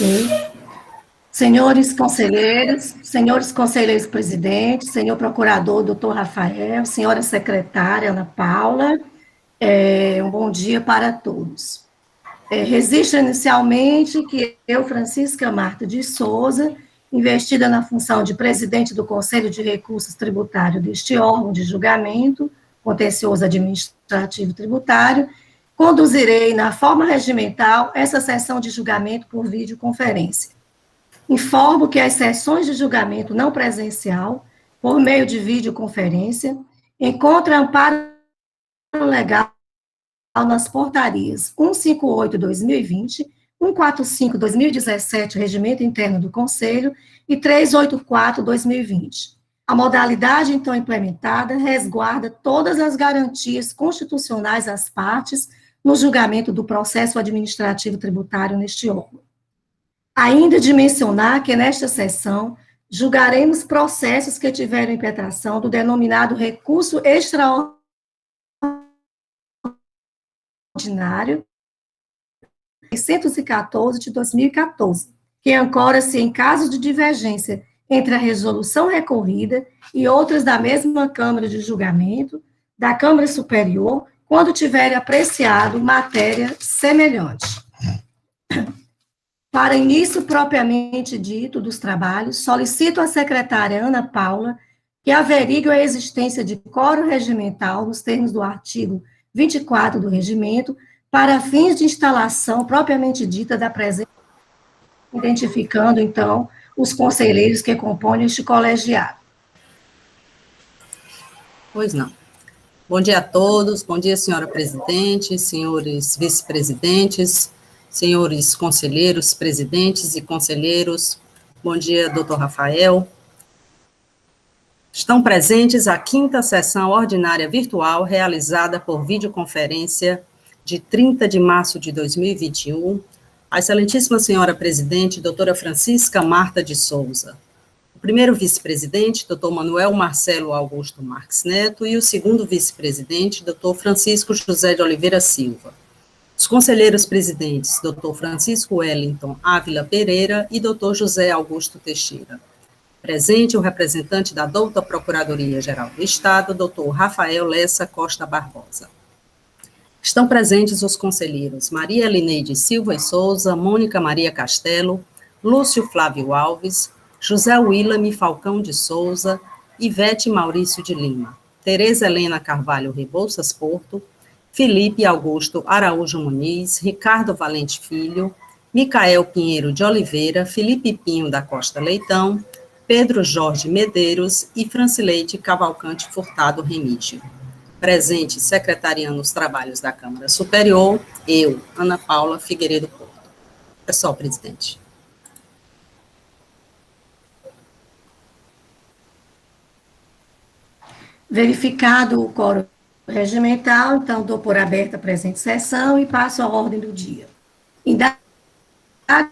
Ok. Senhores conselheiros presidentes, senhor procurador, doutor Rafael, senhora secretária Ana Paula, um bom dia para todos. Registro inicialmente que eu, Francisca Marta de Souza, investida na função de presidente do Conselho de Recursos Tributários deste órgão de julgamento contencioso administrativo tributário, conduzirei na forma regimental essa sessão de julgamento por videoconferência. Informo que as sessões de julgamento não presencial, por meio de videoconferência, encontram amparo legal nas portarias 158/2020, 145/2017, Regimento Interno do Conselho, e 384/2020. A modalidade, então, implementada resguarda todas as garantias constitucionais às partes no julgamento do processo administrativo tributário neste órgão. Ainda de mencionar que, nesta sessão, julgaremos processos que tiveram impetração do denominado recurso extraordinário ordinário 614 de 2014, que ancora-se em caso de divergência entre a resolução recorrida e outras da mesma Câmara de Julgamento, da Câmara Superior, quando tiver apreciado matéria semelhante. Para início propriamente dito dos trabalhos, solicito à secretária Ana Paula que averigue a existência de quórum regimental nos termos do artigo 24 do regimento, para fins de instalação propriamente dita da presença, identificando, então, os conselheiros que compõem este colegiado. Pois não. Bom dia a todos, bom dia, senhora presidente, senhores vice-presidentes, senhores conselheiros, presidentes e conselheiros, bom dia, doutor Rafael. Estão presentes a 5ª sessão ordinária virtual realizada por videoconferência de 30 de março de 2021, a excelentíssima senhora presidente, doutora Francisca Marta de Souza, o primeiro vice-presidente, doutor Manuel Marcelo Augusto Marques Neto, e o segundo vice-presidente, doutor Francisco José de Oliveira Silva. Os conselheiros presidentes, doutor Francisco Wellington Ávila Pereira e doutor José Augusto Teixeira. Presente o representante da douta Procuradoria-Geral do Estado, doutor Rafael Lessa Costa Barbosa. Estão presentes os conselheiros Maria Elineide Silva e Souza, Mônica Maria Castelo, Lúcio Flávio Alves, José Willame Falcão de Souza, Ivete Maurício de Lima, Tereza Helena Carvalho Rebouças Porto, Felipe Augusto Araújo Muniz, Ricardo Valente Filho, Micael Pinheiro de Oliveira, Felipe Pinho da Costa Leitão, Pedro Jorge Medeiros e Francileide Cavalcante Furtado Remígio. Presente, secretariando os trabalhos da Câmara Superior, eu, Ana Paula Figueiredo Porto. É só, presidente. Verificado o quórum regimental, então, dou por aberta a presente sessão e passo à ordem do dia. Indago a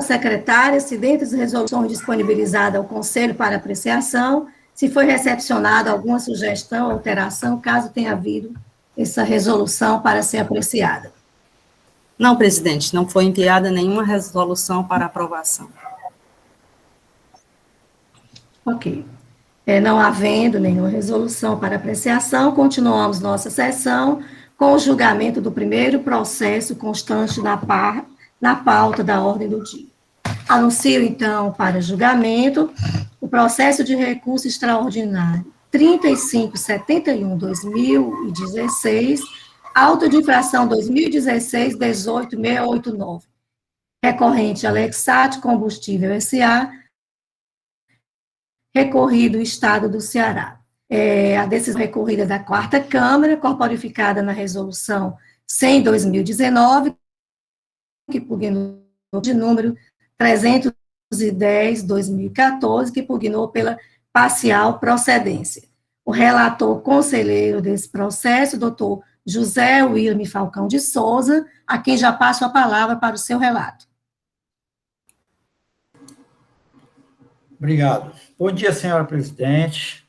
secretária se, dentre as resoluções disponibilizadas ao Conselho para apreciação, se foi recepcionada alguma sugestão, alteração, caso tenha havido essa resolução para ser apreciada. Não, presidente, não foi enviada nenhuma resolução para aprovação. Ok. Não havendo nenhuma resolução para apreciação, continuamos nossa sessão com o julgamento do primeiro processo constante na pauta da ordem do dia. Anuncio, então, para julgamento o processo de recurso extraordinário 3571/2016, auto de infração 2016-18689, recorrente Alexat Combustível S.A., recorrido o Estado do Ceará. A decisão recorrida da 4ª Câmara, corporificada na resolução 100/2019, que pugnou de número 310/2014, que pugnou pela parcial procedência. O relator conselheiro desse processo, doutor José Willame Falcão de Souza, a quem já passo a palavra para o seu relato. Obrigado. Bom dia, senhora presidente.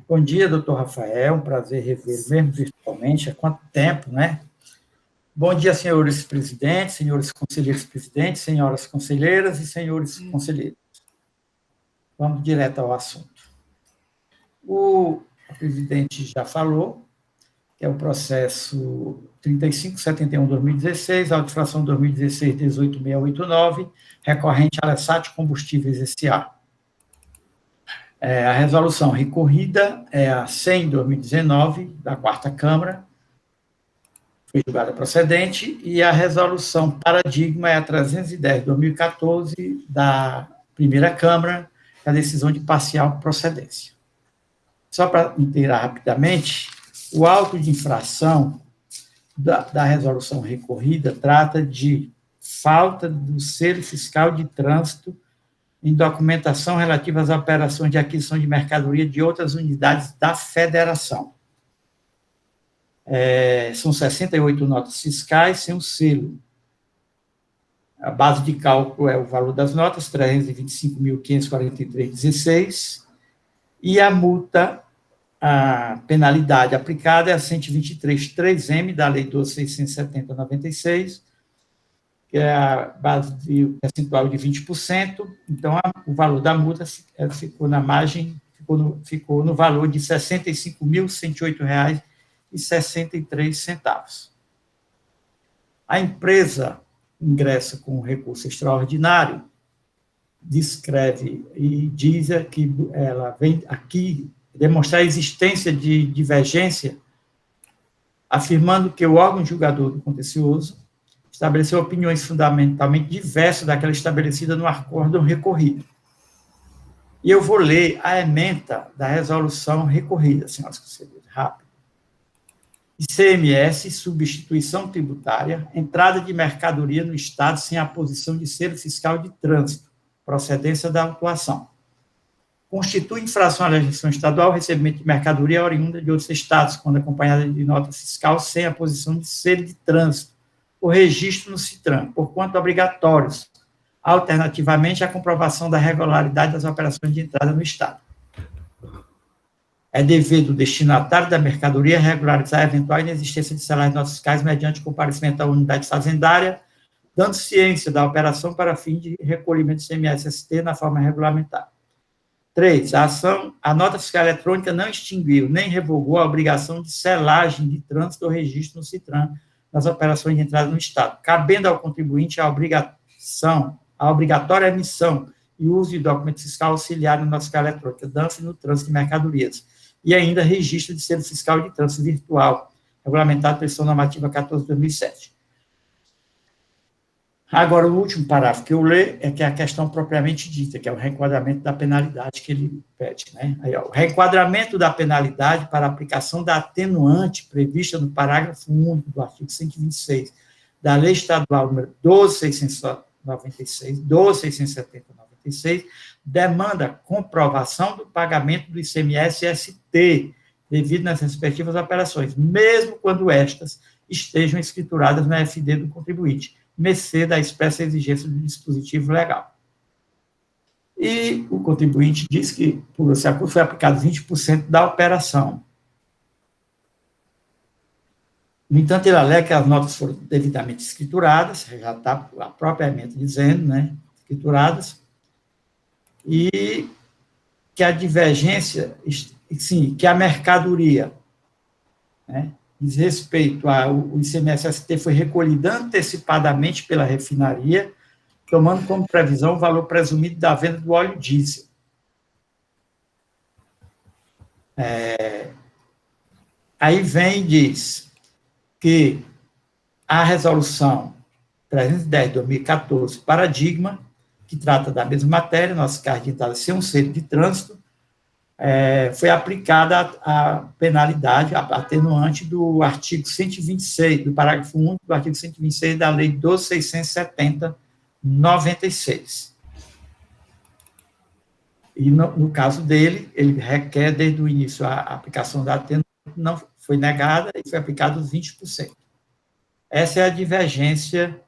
Bom dia, doutor Rafael. Um prazer revê-lo, mesmo virtualmente. Há quanto tempo, né? Bom dia, senhores presidentes, senhores conselheiros presidentes, senhoras conselheiras e senhores conselheiros. Vamos direto ao assunto. O presidente já falou, que é o processo 3571-2016, auto-infração 2016-18689, recorrente à Alessat Combustíveis S.A. A resolução recorrida é a 100/2019, da Quarta Câmara, foi julgada procedente, e a resolução paradigma é a 310/2014, da Primeira Câmara, a decisão de parcial procedência. Só para inteirar rapidamente, o auto de infração da resolução recorrida trata de falta do selo fiscal de trânsito em documentação relativa às operações de aquisição de mercadoria de outras unidades da federação. São 68 notas fiscais sem o selo. A base de cálculo é o valor das notas, 325.543,16, e a multa, a penalidade aplicada é a 123.3M da Lei 12.670/96, que é a base de percentual de 20%, então o valor da multa ficou na margem, ficou no valor de R$ 65.108,63. A empresa ingressa com recurso extraordinário, descreve e diz que ela vem aqui demonstrar a existência de divergência, afirmando que o órgão julgador do contencioso estabeleceu opiniões fundamentalmente diversas daquela estabelecida no acórdão recorrido. E eu vou ler a ementa da resolução recorrida, senhoras e senhores, rápido. ICMS, substituição tributária, entrada de mercadoria no Estado sem a posição de selo fiscal de trânsito, procedência da autuação. Constitui infração à legislação estadual o recebimento de mercadoria oriunda de outros estados, quando acompanhada de nota fiscal sem a posição de selo de trânsito, o registro no CITRAN, porquanto obrigatórios, alternativamente a comprovação da regularidade das operações de entrada no Estado. É dever do destinatário da mercadoria regularizar a eventual inexistência de selagem de notas fiscais mediante comparecimento à unidade fazendária, dando ciência da operação para fim de recolhimento de CMS-ST na forma regulamentar. 3. A nota fiscal eletrônica não extinguiu nem revogou a obrigação de selagem de trânsito ou registro no CITRAN nas operações de entrada no Estado, cabendo ao contribuinte a obrigatória emissão e uso de documento fiscal auxiliar na nota fiscal eletrônica, dando-se no trânsito de mercadorias, e ainda registro de selo fiscal de trânsito virtual, regulamentado pela Edição Normativa 14/2007. Agora, o último parágrafo que eu leio é que é a questão propriamente dita, que é o reenquadramento da penalidade que ele pede, né? Aí, o reenquadramento da penalidade para aplicação da atenuante prevista no parágrafo único do artigo 126 da Lei Estadual número 12.670/96, demanda comprovação do pagamento do ICMS-ST, devido nas respectivas operações, mesmo quando estas estejam escrituradas na FD do contribuinte, mercê da expressa exigência do dispositivo legal. E o contribuinte diz que, por esse acordo, foi aplicado 20% da operação. No entanto, ele alega que as notas foram devidamente escrituradas, já está a própria ementa dizendo, né, escrituradas, e que a divergência, sim, que a mercadoria, né, diz respeito ao ICMS-ST foi recolhido antecipadamente pela refinaria, tomando como previsão o valor presumido da venda do óleo diesel. Aí vem e diz que a resolução 310/2014, paradigma, que trata da mesma matéria, nossa carga de entrada sem um selo de trânsito, foi aplicada a penalidade, a atenuante do artigo 126, do parágrafo único do artigo 126 da Lei 12.670/96. E, no caso dele, ele requer, desde o início, a aplicação da atenuante, não foi negada e foi aplicado os 20%. Essa é a divergência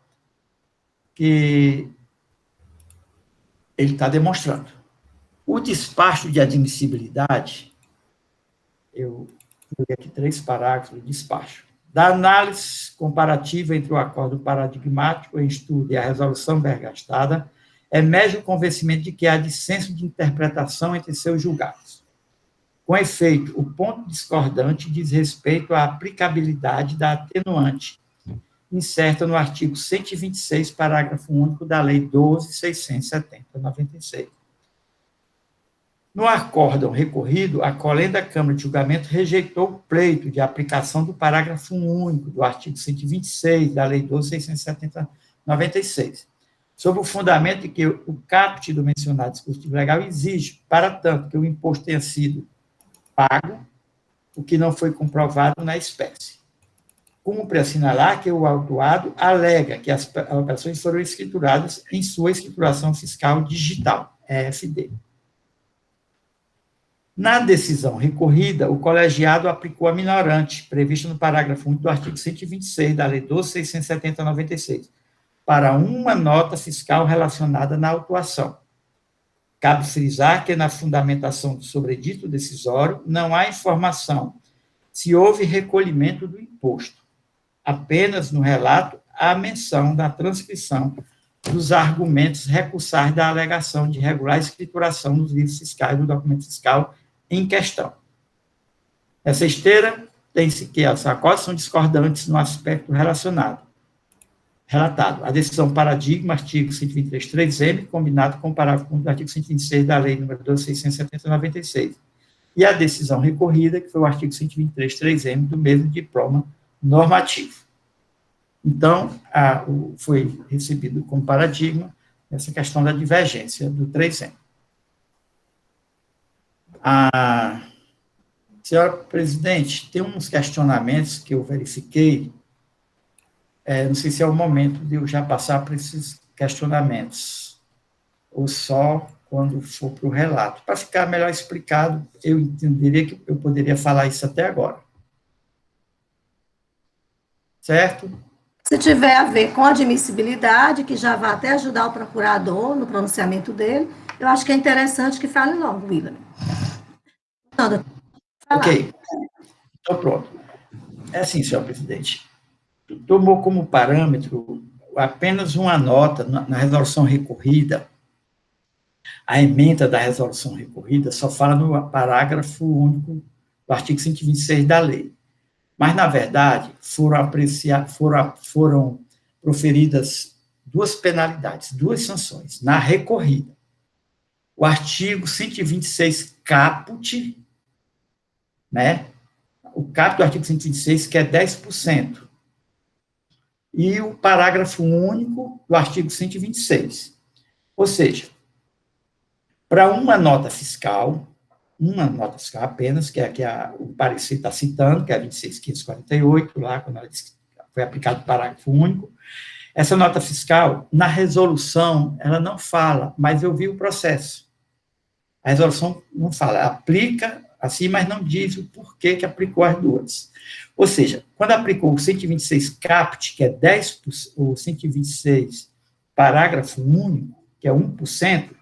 que ele está demonstrando. O despacho de admissibilidade, eu li aqui 3 parágrafos do despacho. Da análise comparativa entre o acordo paradigmático em estudo e a resolução bergastada, emerge o convencimento de que há dissenso de interpretação entre seus julgados. Com efeito, o ponto discordante diz respeito à aplicabilidade da atenuante, incerta no artigo 126, parágrafo único da Lei 12.670/96. No acórdão recorrido, a colenda Câmara de Julgamento rejeitou o pleito de aplicação do parágrafo único do artigo 126 da Lei 12.670/96, sob o fundamento de que o caput do mencionado dispositivo legal exige, para tanto que o imposto tenha sido pago, o que não foi comprovado na espécie. Cumpre assinalar que o autuado alega que as operações foram escrituradas em sua escrituração fiscal digital, EFD. Na decisão recorrida, o colegiado aplicou a minorante, prevista no parágrafo único do artigo 126 da Lei 12.670/96, para uma nota fiscal relacionada na autuação. Cabe frisar que, na fundamentação do sobredito decisório, não há informação se houve recolhimento do imposto. Apenas no relato há menção da transcrição dos argumentos recursais da alegação de irregular escrituração dos livros fiscais do documento fiscal em questão. Nessa esteira, tem-se que as acordos são discordantes no aspecto relatado. A decisão paradigma, artigo 123.3m, combinado com o parágrafo do artigo 126 da Lei nº 12.670/96, e a decisão recorrida, que foi o artigo 123.3m do mesmo diploma normativo. Então, foi recebido como paradigma essa questão da divergência do 3M. Senhora presidente, tem uns questionamentos que eu verifiquei, não sei se é o momento de eu já passar por esses questionamentos, ou só quando for para o relato. Para ficar melhor explicado, eu entenderia que eu poderia falar isso até agora. Certo? Se tiver a ver com admissibilidade, que já vai até ajudar o procurador no pronunciamento dele, eu acho que é interessante que fale logo, William. Ok. Então, pronto. É assim, senhor presidente. Tomou como parâmetro apenas uma nota na resolução recorrida. A ementa da resolução recorrida só fala no parágrafo único do artigo 126 da lei. Mas, na verdade, foram proferidas duas penalidades, duas sanções, na recorrida. O artigo 126 caput, né? O caput do artigo 126, que é 10%. E o parágrafo único do artigo 126. Ou seja, para uma nota fiscal apenas, que o parecer está citando, que é a 26.548, lá, quando ela diz que foi aplicado o parágrafo único, essa nota fiscal, na resolução, ela não fala, mas eu vi o processo. A resolução não fala, aplica assim, mas não diz o porquê que aplicou as duas. Ou seja, quando aplicou o 126 caput, que é 10%, o 126 parágrafo único, que é 1%,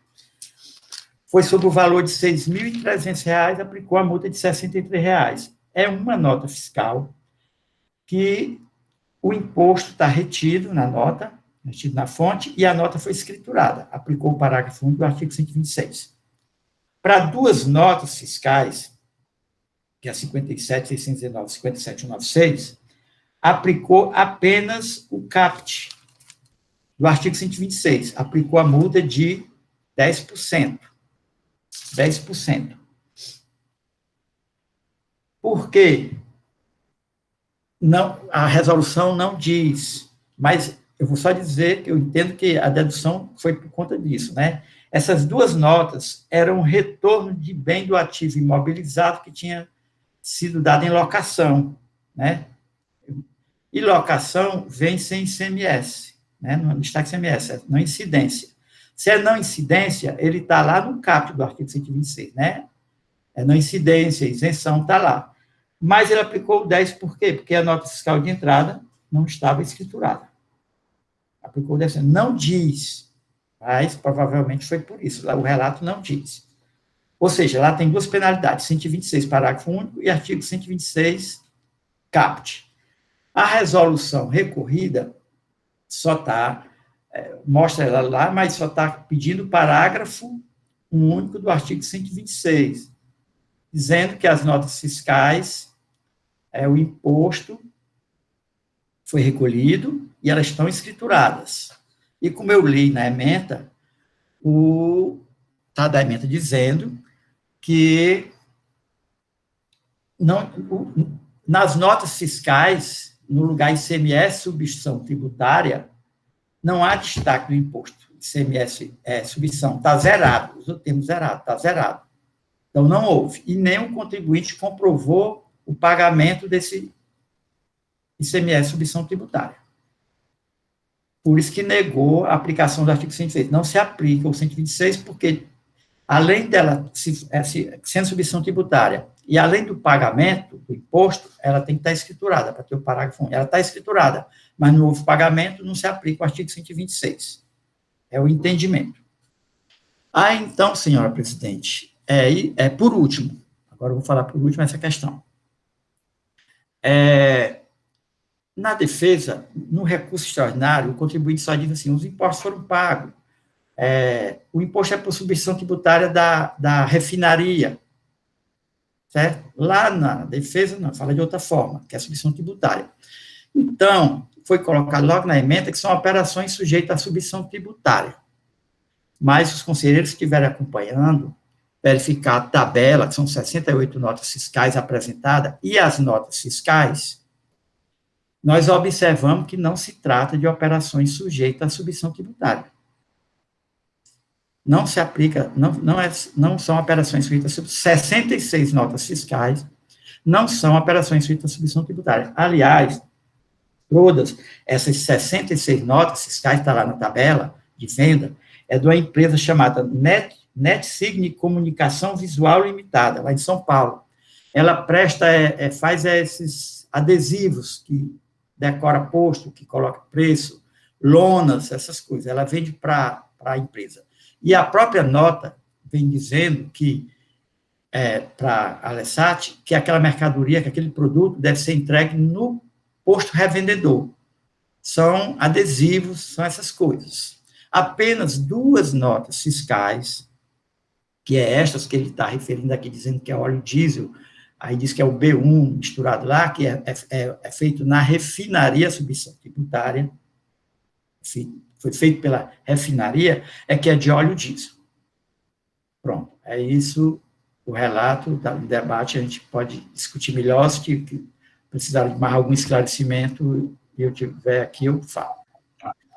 foi sobre o valor de R$ 6.300, aplicou a multa de R$ 63. É uma nota fiscal que o imposto está retido na nota, retido na fonte, e a nota foi escriturada. Aplicou o parágrafo único do artigo 126. Para duas notas fiscais, que é a 57.619 e 57.196, aplicou apenas o caput do artigo 126, aplicou a multa de 10%. 10%. Por quê? Não, a resolução não diz, mas eu vou só dizer que eu entendo que a dedução foi por conta disso, né? Essas duas notas eram retorno de bem do ativo imobilizado que tinha sido dado em locação, né? E locação vem sem ICMS, né? Não está ICMS, é não incidência. Se é não incidência, ele está lá no caput do artigo 126, né? É não incidência, isenção, está lá. Mas ele aplicou o 10 por quê? Porque a nota fiscal de entrada não estava escriturada. Aplicou o 10, não diz, mas provavelmente foi por isso, lá o relato não diz. Ou seja, lá tem duas penalidades, 126, parágrafo único, e artigo 126, caput. A resolução recorrida só está, mostra ela lá, mas só está pedindo o parágrafo único do artigo 126, dizendo que as notas fiscais, o imposto foi recolhido e elas estão escrituradas. E como eu li na ementa, está da ementa dizendo que nas notas fiscais, no lugar ICMS, substituição tributária, não há destaque do imposto. ICMS substituição, está zerado, usa o termo zerado, está zerado. Então, não houve. E nenhum contribuinte comprovou o pagamento desse ICMS substituição tributária. Por isso que negou a aplicação do artigo 126. Não se aplica o 126, porque, além dela sendo substituição tributária, e além do pagamento do imposto, ela tem que estar escriturada, para ter o parágrafo 1. Ela está escriturada, mas no houve pagamento, não se aplica o artigo 126. É o entendimento. Então, senhora presidente, por último, agora eu vou falar por último essa questão. Na defesa, no recurso extraordinário, o contribuinte só diz assim, os impostos foram pagos. O imposto é por substituição tributária da refinaria, certo? Lá na defesa, não, fala de outra forma, que é a substituição tributária. Então, foi colocado logo na ementa que são operações sujeitas à substituição tributária. Mas os conselheiros que estiverem acompanhando, verificar a tabela, que são 68 notas fiscais apresentadas, e as notas fiscais, nós observamos que não se trata de operações sujeitas à substituição tributária. Não se aplica, não são operações sujeitas a 66 notas fiscais, não são operações sujeitas à substituição tributária. Aliás, todas essas 66 notas fiscais, está lá na tabela de venda, é de uma empresa chamada NetSign Comunicação Visual Limitada, lá em São Paulo. Ela faz esses adesivos que decora posto, que coloca preço, lonas, essas coisas. Ela vende para a empresa. E a própria nota vem dizendo que, para a Alessat, que aquela mercadoria, que aquele produto deve ser entregue no posto revendedor. São adesivos, são essas coisas. Apenas 2 notas fiscais, que é estas que ele está referindo aqui, dizendo que é óleo diesel, aí diz que é o B1 misturado lá, que é feito na refinaria substituição tributária, foi feito pela refinaria, que é de óleo diesel. Pronto, é isso o relato do debate, a gente pode discutir melhor, se precisar de mais algum esclarecimento, e eu tiver aqui, eu falo.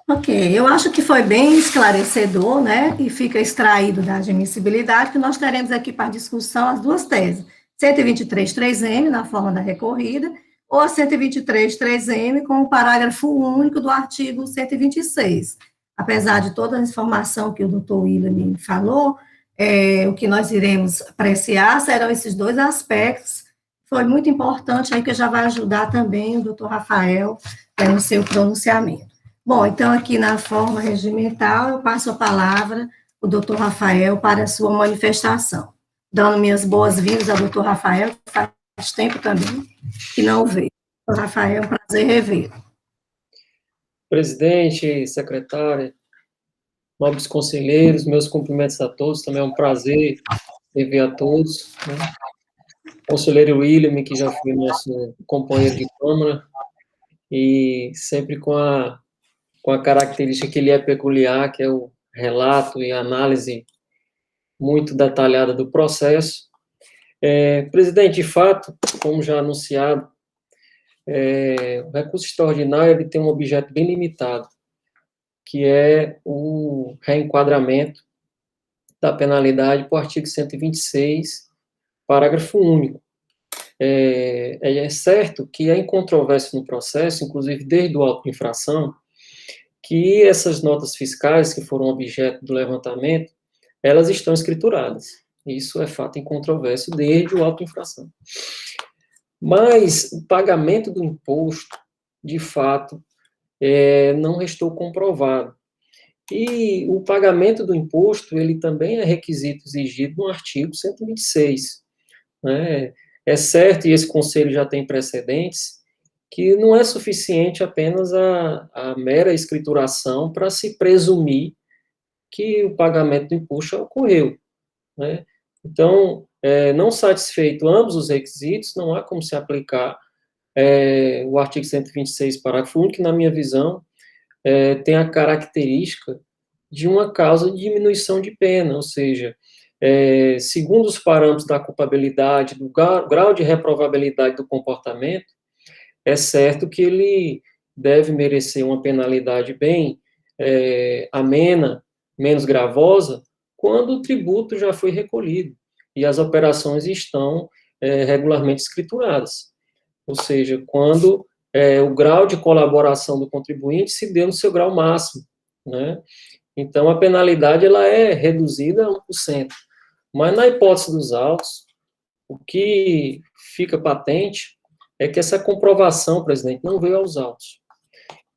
Ok, eu acho que foi bem esclarecedor, né, e fica extraído da admissibilidade, que nós teremos aqui para discussão as 2 teses, 123.3M, na forma da recorrida, ou a 123.3M, com o parágrafo único do artigo 126. Apesar de toda a informação que o doutor William falou, o que nós iremos apreciar serão esses 2 aspectos. Foi muito importante, aí que já vai ajudar também o doutor Rafael no seu pronunciamento. Bom, então, aqui na forma regimental, eu passo a palavra ao doutor Rafael para a sua manifestação. Dando minhas boas-vindas ao doutor Rafael, que faz tempo também que não o vejo. Doutor Rafael, é um prazer revê-lo. Presidente, secretária, nobres conselheiros, meus cumprimentos a todos, também é um prazer rever a todos, né? Conselheiro William, que já foi nosso companheiro de Câmara, e sempre com a característica que ele é peculiar, que é o relato e a análise muito detalhada do processo. Presidente, de fato, como já anunciado, o recurso extraordinário ele tem um objeto bem limitado, que é o reenquadramento da penalidade por artigo 126, parágrafo único. É certo que há controvérsia no processo, inclusive desde o auto de infração, que essas notas fiscais que foram objeto do levantamento, elas estão escrituradas. Isso é fato incontroverso desde o auto de infração. Mas o pagamento do imposto, de fato, não restou comprovado. E o pagamento do imposto, ele também é requisito exigido no artigo 126, né? É certo, e esse conselho já tem precedentes, que não é suficiente apenas a mera escrituração para se presumir que o pagamento do imposto já ocorreu, né? Então, não satisfeito ambos os requisitos, não há como se aplicar o artigo 126, parágrafo único, que, na minha visão, tem a característica de uma causa de diminuição de pena, ou seja, segundo os parâmetros da culpabilidade, do grau de reprovabilidade do comportamento, é certo que ele deve merecer uma penalidade bem amena, menos gravosa, quando o tributo já foi recolhido e as operações estão regularmente escrituradas. Ou seja, quando o grau de colaboração do contribuinte se deu no seu grau máximo, né? Então, a penalidade ela é reduzida a 1%. Mas, na hipótese dos autos, o que fica patente é que essa comprovação, presidente, não veio aos autos.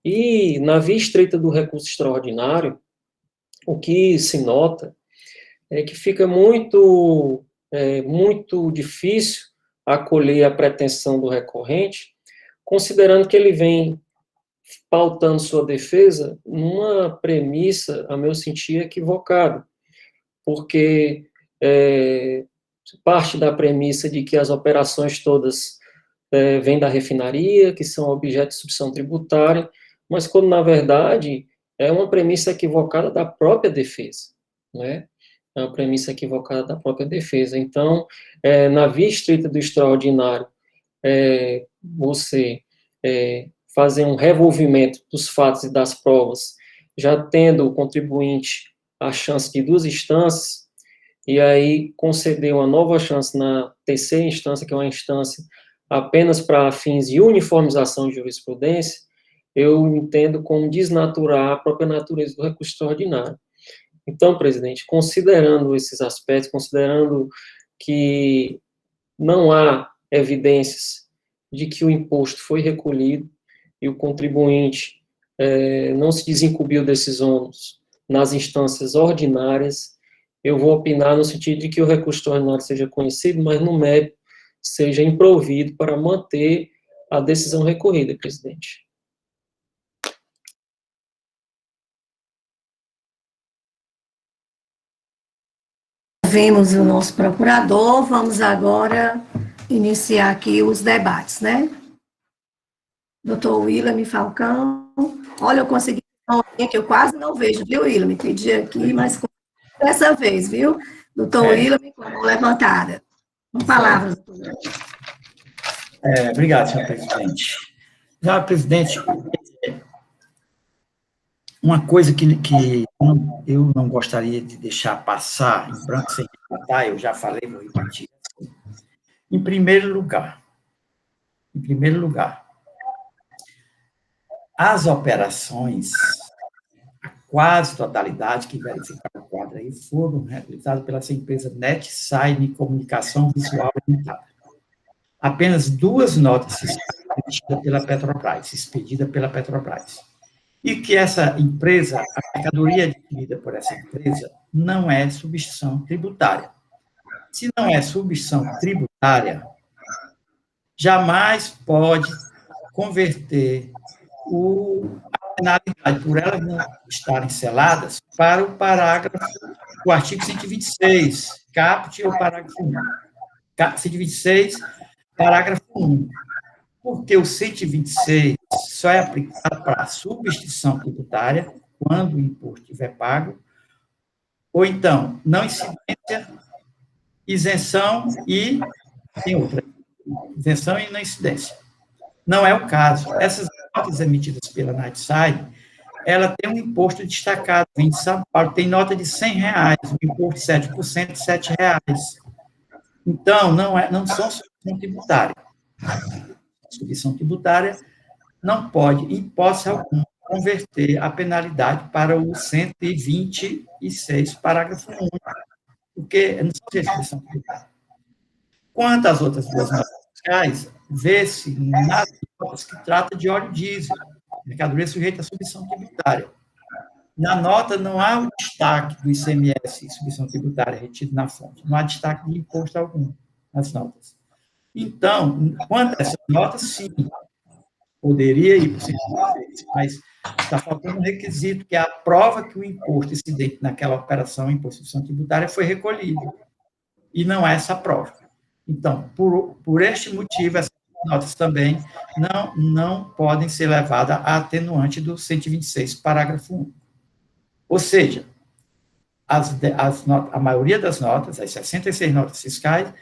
E, na via estreita do recurso extraordinário, o que se nota é que fica muito difícil acolher a pretensão do recorrente, considerando que ele vem pautando sua defesa numa premissa, a meu sentir, equivocada, porque parte da premissa de que as operações todas vêm da refinaria, que são objeto de substituição tributária, mas quando, na verdade, é uma premissa equivocada da própria defesa, né? É uma premissa equivocada da própria defesa. Então, na via estrita do extraordinário, você fazer um revolvimento dos fatos e das provas, já tendo o contribuinte a chance de 2 instâncias, e aí conceder uma nova chance na terceira instância, que é uma instância apenas para fins de uniformização de jurisprudência, eu entendo como desnaturar a própria natureza do recurso extraordinário. Então, presidente, considerando esses aspectos, considerando que não há evidências de que o imposto foi recolhido e o contribuinte não se desincumbiu desses ônus nas instâncias ordinárias, eu vou opinar no sentido de que o recurso extraordinário seja conhecido, mas no mérito seja improvido para manter a decisão recorrida, presidente. Vimos o nosso procurador, vamos agora iniciar aqui os debates, né? Doutor William Falcão, olha, eu consegui que eu quase não vejo, viu, William? Me pedi aqui, mas dessa vez, viu? Doutor William, com a mão levantada. Com palavras. Obrigado, senhor presidente. Senhor presidente, uma coisa que eu não gostaria de deixar passar em branco sem retratar, eu já falei, vou repetir. Em primeiro lugar, as operações, a quase totalidade que verificaram o quadro aí, foram realizadas pela empresa NetSign Comunicação Visual Limitada. Apenas 2 notas expedidas pela Petrobras. E que essa empresa, a mercadoria adquirida por essa empresa, não é substituição tributária. Se não é substituição tributária, jamais pode converter a penalidade por elas não estarem seladas para o parágrafo do artigo 126, caput ou parágrafo 1. 126, parágrafo 1. Porque o 126 só é aplicado para a substituição tributária, quando o imposto estiver pago, ou então, não incidência, isenção e tem outra, isenção e não incidência. Não é o caso. Essas notas emitidas pela NetSign, ela tem um imposto destacado, vem de São Paulo, tem nota de R$100, um imposto de 7%, R$7. Então, não são substituição tributária. Substituição tributária não pode, em hipótese alguma, converter a penalidade para o 126, parágrafo 1, porque não são substituição tributária. Quanto às outras 2 notas fiscais, vê-se nas notas que trata de óleo diesel, mercadoria sujeita à substituição tributária. Na nota não há o destaque do ICMS, substituição tributária, retido na fonte. Não há destaque de imposto algum nas notas. Então, quanto a essas notas, sim, poderia ir para o 126, mas está faltando um requisito, que é a prova que o imposto incidente naquela operação em imposição tributária foi recolhido, e não é essa prova. Então, por este motivo, essas notas também não podem ser levadas a atenuante do 126, parágrafo 1. Ou seja, a maioria das notas, as 66 notas fiscais,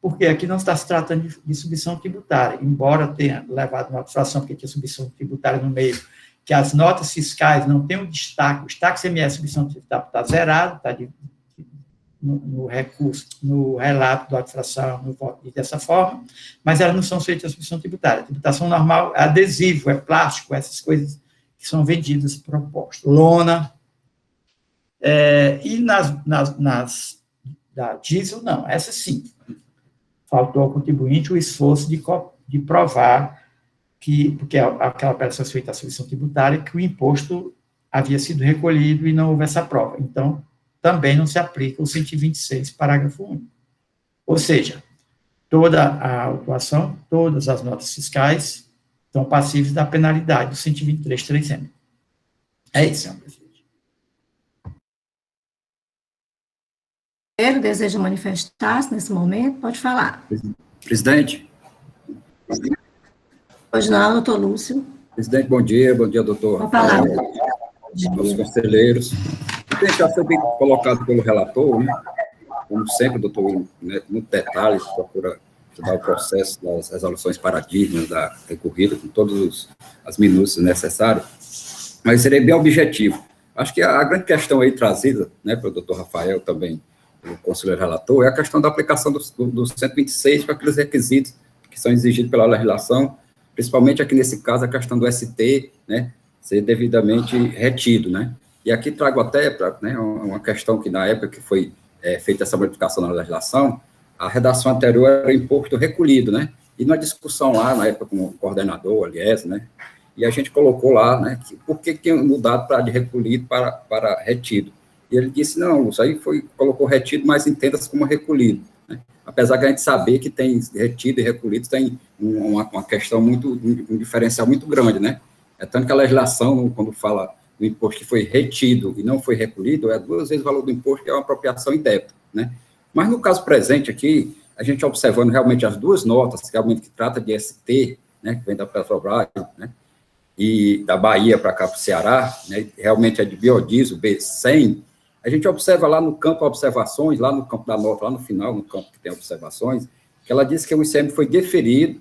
porque aqui não está se tratando de submissão tributária, embora tenha levado uma observação, porque tinha submissão tributária no meio, que as notas fiscais não têm um destaque, o destaque CMS submissão tributária está zerado, está no recurso, no relato da observação, e dessa forma, mas elas não são feitas a submissão tributária. A tributação normal é adesivo, é plástico, essas coisas que são vendidas proposto. Lona, e da diesel, não, essa sim. Faltou ao contribuinte o esforço de provar que, porque aquela operação feita a submissão tributária, que o imposto havia sido recolhido e não houve essa prova. Então, também não se aplica o 126, parágrafo único. Ou seja, toda a autuação, todas as notas fiscais estão passíveis da penalidade do 123.3M. É isso, senhor presidente. Ele deseja manifestar-se nesse momento? Pode falar. Presidente. Pois não, doutor Lúcio. Presidente, bom dia, doutor. Pode falar. Aos conselheiros. Já foi bem colocado pelo relator, né? Como sempre, doutor, né, muito detalhes, procura estudar o processo das resoluções paradigmas da recorrida, com todas as minúcias necessárias, mas serei bem objetivo. Acho que a grande questão aí trazida, né, pelo doutor Rafael também, pelo conselheiro relator, é a questão da aplicação do 126 para aqueles requisitos que são exigidos pela legislação, principalmente aqui nesse caso a questão do ST, né, ser devidamente retido, né. E aqui trago até uma questão que, na época que foi feita essa modificação na legislação, a redação anterior era imposto recolhido, né? E na discussão lá, na época com o coordenador, aliás, né? E a gente colocou lá, né? Por que tinha mudado de recolhido para retido? E ele disse, não, isso aí colocou retido, mas entenda-se como recolhido, né? Apesar que a gente saber que tem retido e recolhido, tem uma questão um diferencial muito grande, né? É tanto que a legislação, quando fala do imposto que foi retido e não foi recolhido, é 2 vezes o valor do imposto, que é uma apropriação em débito, né? Mas no caso presente aqui, a gente observando realmente as 2 notas, realmente que trata de ST, né, que vem da Petrobras, né, e da Bahia para cá para o Ceará, né, realmente é de biodiesel, B100, a gente observa lá no campo observações, lá no campo da nota, lá no final, no campo que tem observações, que ela diz que o ICM foi deferido,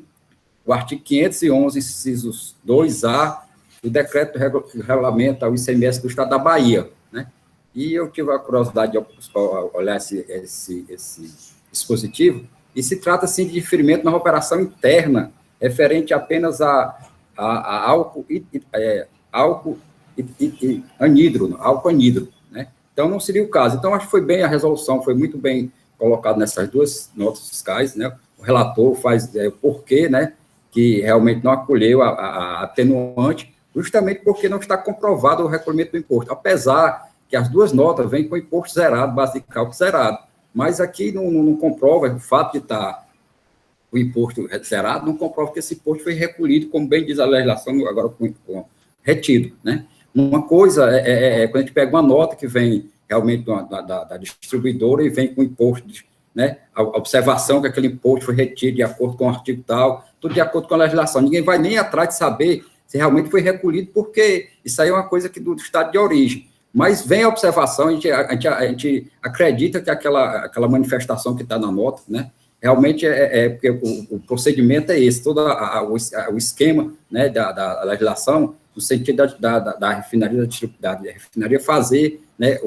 o artigo 511, incisos 2A, o decreto que regulamenta o ICMS do Estado da Bahia, né? E eu tive a curiosidade de olhar esse dispositivo, e se trata, assim, de diferimento na operação interna, referente apenas a álcool anidro, né? Então, não seria o caso. Então, acho que foi bem a resolução, foi muito bem colocado nessas 2 notas fiscais, né? O relator faz o porquê, né, que realmente não acolheu a atenuante, justamente porque não está comprovado o recolhimento do imposto, apesar que as 2 notas vêm com imposto zerado, base de cálculo zerado, mas aqui não comprova o fato de estar o imposto zerado, não comprova que esse imposto foi recolhido, como bem diz a legislação, agora com retido, né? Uma coisa quando a gente pega uma nota que vem realmente da distribuidora e vem com imposto, né, a observação que aquele imposto foi retido de acordo com o artigo tal, tudo de acordo com a legislação, ninguém vai nem atrás de saber se realmente foi recolhido, porque isso aí é uma coisa do estado de origem. Mas vem a observação, a gente acredita que aquela manifestação que está na nota, né, realmente porque o procedimento é esse, todo o esquema, né, da legislação, no sentido da refinaria fazer, né,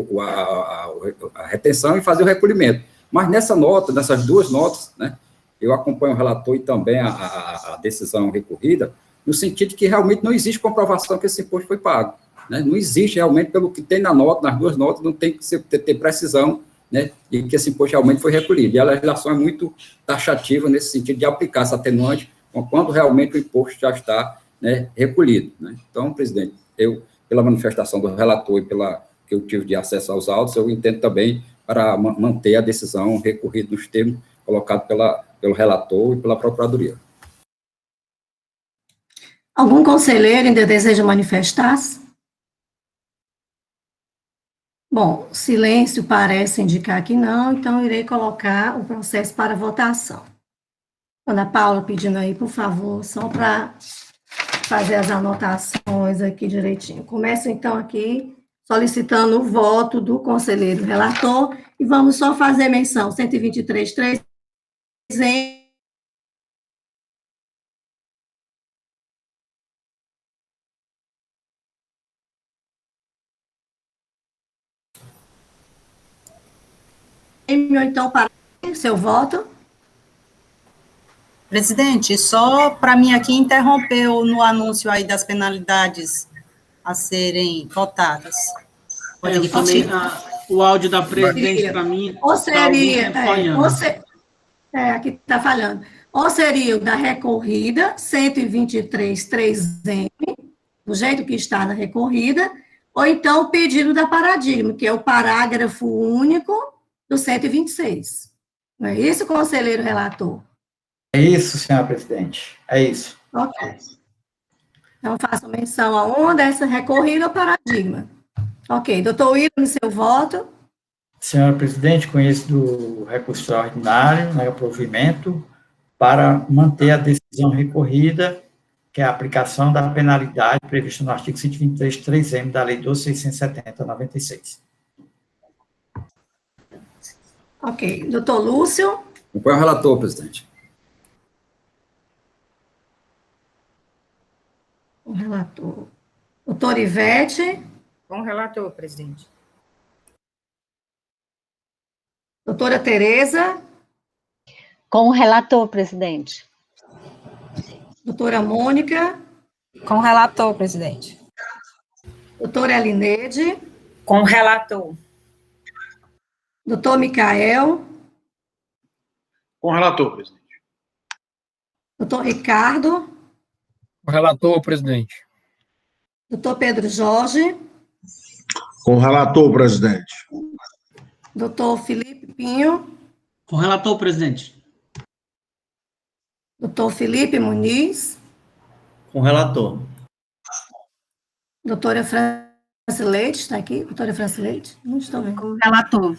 a retenção e fazer o recolhimento. Mas nessa nota, nessas 2 notas, né, eu acompanho o relator e também a decisão recorrida, no sentido de que realmente não existe comprovação que esse imposto foi pago, né? Não existe realmente, pelo que tem na nota, nas 2 notas, não tem que ter precisão, né, e que esse imposto realmente foi recolhido. E a legislação é muito taxativa nesse sentido de aplicar essa atenuante quando realmente o imposto já está, né, recolhido, né? Então, presidente, eu, pela manifestação do relator e pela que eu tive de acesso aos autos, eu entendo também para manter a decisão recorrida nos termos colocados pelo relator e pela Procuradoria. Algum conselheiro ainda deseja manifestar-se? Bom, silêncio parece indicar que não, então irei colocar o processo para votação. Ana Paula pedindo aí, por favor, só para fazer as anotações aqui direitinho. Começo, então, aqui solicitando o voto do conselheiro relator e vamos só fazer menção, 123.3 ou então para seu voto. Presidente, só para mim aqui interrompeu no anúncio aí das penalidades a serem votadas. Eu também, o áudio da presidente, para mim, ou está algum seria, tempo falhando. aqui está falhando. Ou seria o da recorrida, 123.3M, do jeito que está na recorrida, ou então o pedido da paradigma, que é o parágrafo único do 126. Não é isso, conselheiro relator? É isso, senhora presidente. É isso. Ok. Então, faço menção a uma dessa recorrida ou paradigma. Ok. Doutor William, seu voto. Senhora presidente, conheço do recurso extraordinário, né, o provimento, para manter a decisão recorrida, que é a aplicação da penalidade prevista no artigo 123.3M da Lei 12.670/96. Ok. Doutor Lúcio. Acompanho o relator, presidente. O relator. Doutor Ivete. Com o relator, presidente. Doutora Tereza. Com o relator, presidente. Doutora Mônica. Com o relator, presidente. Doutora Elineide. Com o relator. Doutor Micael. Com o relator, presidente. Doutor Ricardo. Com o relator, presidente. Doutor Pedro Jorge. Com o relator, presidente. Doutor Felipe Pinho. Com o relator, presidente. Doutor Felipe Muniz. Com o relator. Doutora Franci Leite, está aqui? Doutora Franci Leite? Não estou vendo. Com o relator.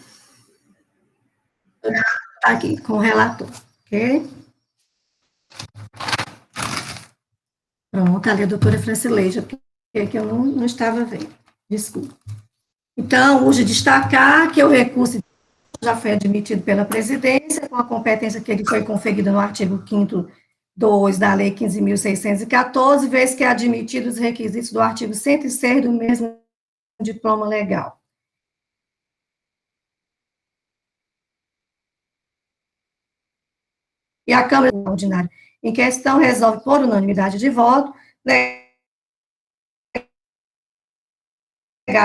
Está aqui, com o relator. Ok? Pronto, ali a doutora Franci Leite, porque é que eu não estava vendo. Desculpa. Então, urge destacar que o recurso já foi admitido pela presidência, com a competência que ele foi conferida no artigo 5º 2 da Lei 15.614, vez que é admitido os requisitos do artigo 106 do mesmo diploma legal. E a Câmara Ordinária, em questão, resolve por unanimidade de voto, negar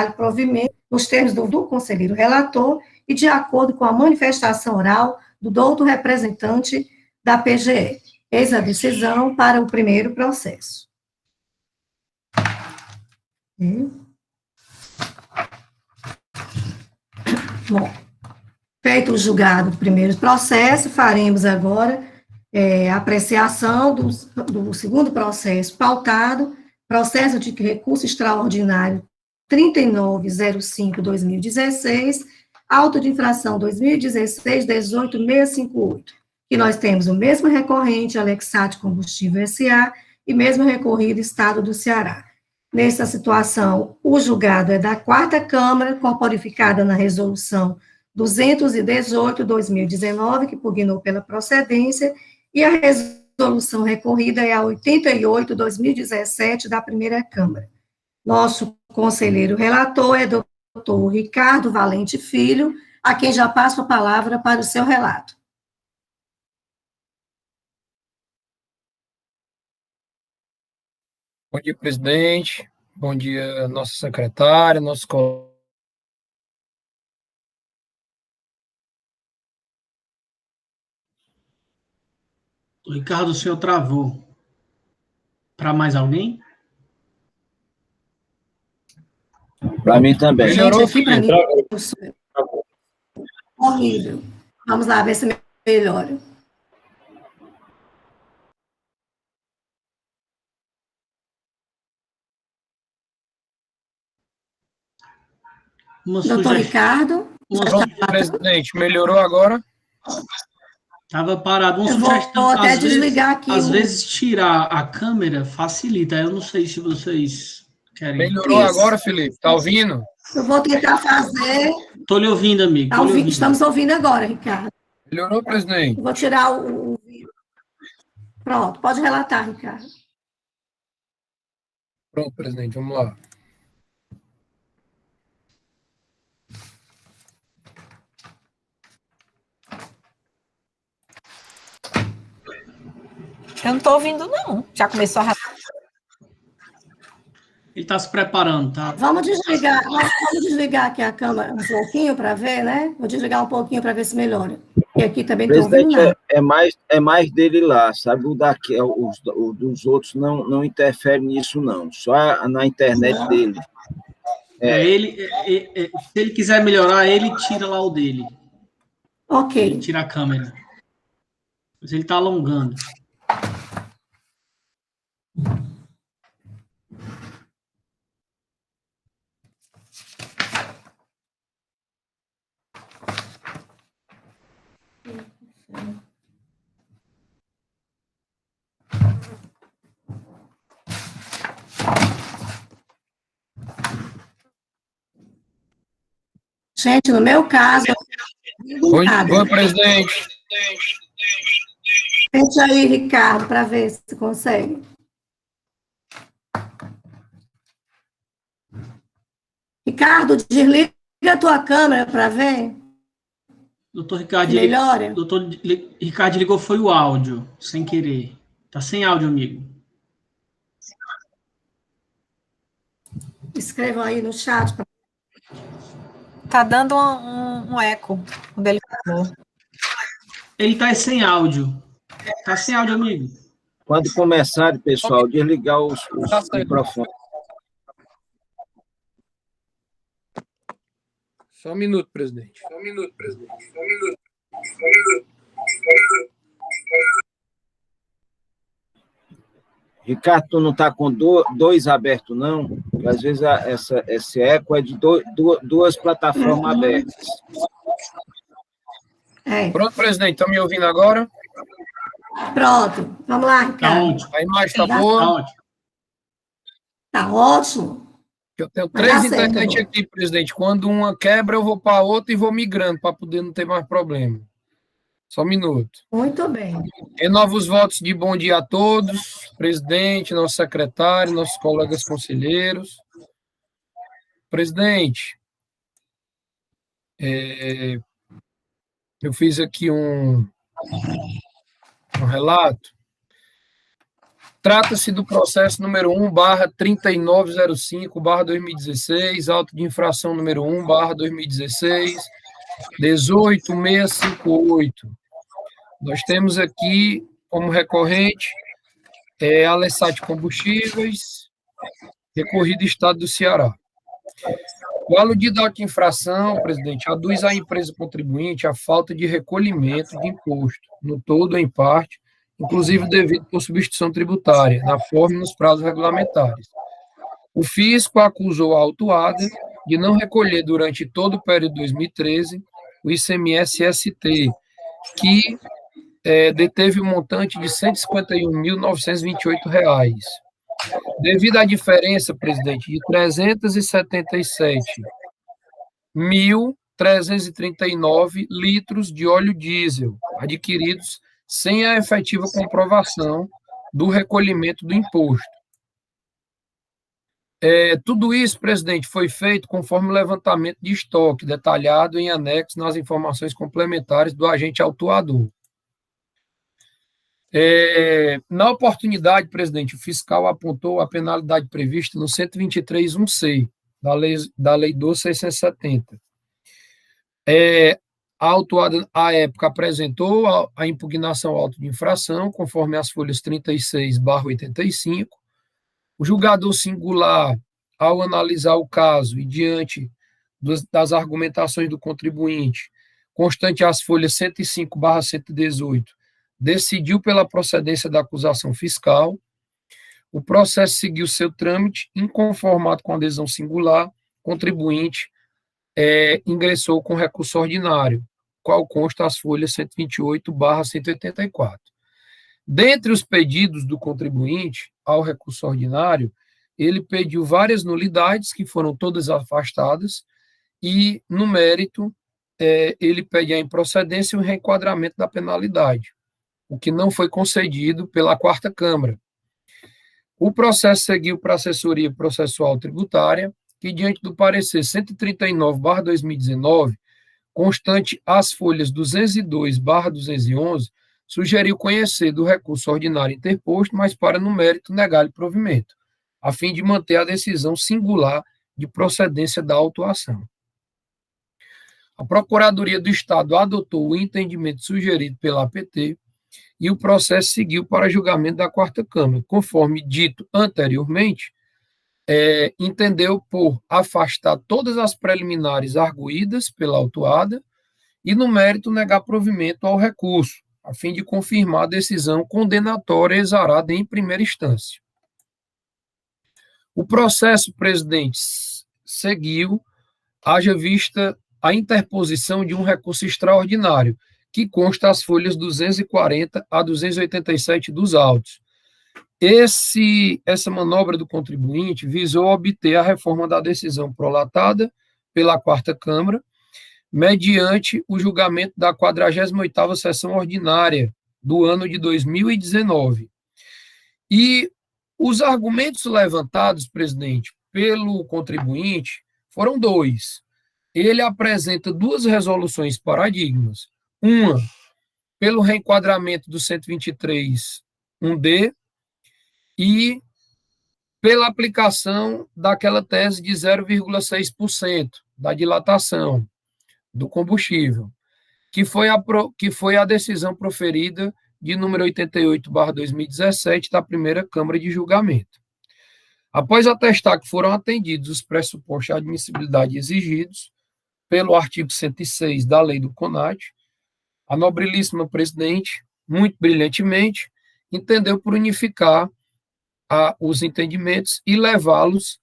o provimento nos termos do conselheiro relator e de acordo com a manifestação oral do douto representante da PGE. Eis a decisão para o primeiro processo. Bom, feito o julgado do primeiro processo, faremos agora a apreciação do segundo processo pautado, processo de recurso extraordinário 3905/2016, auto de infração 2016-18658, que nós temos o mesmo recorrente, Alexat Combustível S.A., e mesmo recorrido Estado do Ceará. Nessa situação, o julgado é da 4ª Câmara, corporificada na resolução 218/2019, que pugnou pela procedência, e a resolução recorrida é a 88/2017 da primeira Câmara. Nosso conselheiro relator é doutor Ricardo Valente Filho, a quem já passo a palavra para o seu relato. Bom dia, presidente. Bom dia, nossa secretária, nosso Ricardo, o senhor travou. Para mais alguém? Para mim também. Gente, aqui para mim, horrível. Vamos lá, ver se melhora. Doutor Ricardo? Presidente, melhorou agora? Estava parado. Uma Eu sugestão, vou até desligar aqui. Às vezes tirar a câmera facilita. Eu não sei se vocês querem. Melhorou agora, Felipe? Tá ouvindo? Eu vou tentar fazer. Estou lhe ouvindo, amigo. Estamos ouvindo agora, Ricardo. Melhorou, presidente? Eu vou tirar o... Pronto, pode relatar, Ricardo. Pronto, presidente, vamos lá. Eu não estou ouvindo, não. Já começou a... Ele está se preparando, tá? Vamos desligar aqui a câmera um pouquinho para ver, né? Vou desligar um pouquinho para ver se melhora. E aqui também estou ouvindo nada. É mais dele lá, sabe? O daqui, o dos outros não interfere nisso, não. Só na internet dele. Se ele quiser melhorar, ele tira lá o dele. Ok. Ele tira a câmera. Mas ele está alongando. Gente, no meu caso... Oi, presidente. Tente aí, Ricardo, para ver se consegue. Ricardo, desliga a tua câmera para ver. Doutor Ricardo, melhora? Doutor Ricardo ligou foi o áudio, sem querer. Tá sem áudio, amigo. Escrevam aí no chat. Tá dando um eco quando ele falou. Ele tá sem áudio. Tá sem áudio, amigo. Quando começarem, pessoal, desligar os microfones. Só um minuto, presidente. Ricardo, tu não está com dois abertos, não? Porque às vezes esse eco é de duas plataformas abertas. Pronto, presidente, estão me ouvindo agora? Pronto, vamos lá, Ricardo. A imagem está boa? Tá ótimo. Eu tenho 3 internet aqui, presidente. Quando uma quebra, eu vou para a outra e vou migrando para poder não ter mais problema. Só um minuto. Muito bem. Renovo os votos de bom dia a todos, presidente, nosso secretário, nossos colegas conselheiros. Presidente, eu fiz aqui um relato. Trata-se do processo número 1/3905/2016, auto de infração número 1/2016, 18658. Nós temos aqui como recorrente a Alessat Combustíveis, recorrido Estado do Ceará. O aludido de auto de infração, presidente, aduz à empresa contribuinte a falta de recolhimento de imposto, no todo ou em parte, inclusive devido por substituição tributária, na forma e nos prazos regulamentares. O fisco acusou a autuada de não recolher durante todo o período de 2013 o ICMS-ST, que deteve um montante de R$ 151.928. Devido à diferença, presidente, de 377.339 litros de óleo diesel adquiridos sem a efetiva comprovação do recolhimento do imposto. Tudo isso, presidente, foi feito conforme o levantamento de estoque, detalhado em anexo nas informações complementares do agente autuador. Na oportunidade, presidente, o fiscal apontou a penalidade prevista no 123.1c da Lei 12.670. A autuada, à época, apresentou a impugnação ao auto de infração, conforme as folhas 36/85. O julgador singular, ao analisar o caso e diante das argumentações do contribuinte, constante as folhas 105/118, decidiu pela procedência da acusação fiscal. O processo seguiu seu trâmite, inconformado com a adesão singular, contribuinte ingressou com recurso ordinário, qual consta as folhas 128/184. Dentre os pedidos do contribuinte ao recurso ordinário, ele pediu várias nulidades, que foram todas afastadas, e, no mérito, ele pede a improcedência e o reenquadramento da penalidade, o que não foi concedido pela Quarta Câmara. O processo seguiu para a Assessoria Processual Tributária, que, diante do parecer 139/2019, constante as folhas 202/211, sugeriu conhecer do recurso ordinário interposto, mas para, no mérito, negar-lhe provimento, a fim de manter a decisão singular de procedência da autuação. A Procuradoria do Estado adotou o entendimento sugerido pela APT e o processo seguiu para julgamento da Quarta Câmara. Conforme dito anteriormente, entendeu por afastar todas as preliminares arguídas pela autuada e, no mérito, negar provimento ao recurso, a fim de confirmar a decisão condenatória exarada em primeira instância. O processo, presidente, seguiu, haja vista a interposição de um recurso extraordinário, que consta as folhas 240 a 287 dos autos. Essa manobra do contribuinte visou obter a reforma da decisão prolatada pela Quarta Câmara, mediante o julgamento da 48ª sessão ordinária do ano de 2019. E os argumentos levantados, presidente, pelo contribuinte foram dois. Ele apresenta duas resoluções paradigmas. Uma, pelo reenquadramento do 123.1d e pela aplicação daquela tese de 0,6% da dilatação do combustível, que foi a decisão proferida de número 88/2017 da primeira Câmara de Julgamento. Após atestar que foram atendidos os pressupostos de admissibilidade exigidos pelo artigo 106 da Lei do CONAT, a nobrilíssima presidente, muito brilhantemente, entendeu por unificar os entendimentos e levá-los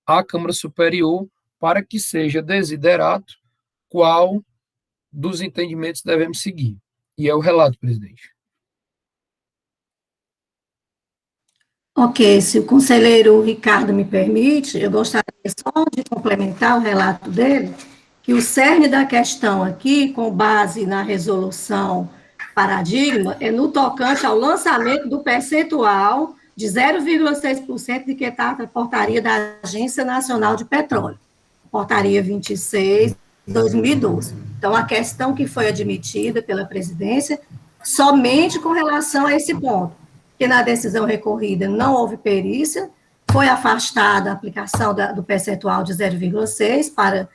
à Câmara Superior para que seja desiderato qual dos entendimentos devemos seguir. E é o relato, presidente. Ok, se o conselheiro Ricardo me permite, eu gostaria só de complementar o relato dele, que o cerne da questão aqui, com base na resolução paradigma, é no tocante ao lançamento do percentual de 0,6% de que trata a portaria da Agência Nacional de Petróleo, portaria 26, 2012. Então, a questão que foi admitida pela presidência, somente com relação a esse ponto, que na decisão recorrida não houve perícia, foi afastada a aplicação do percentual de 0,6 para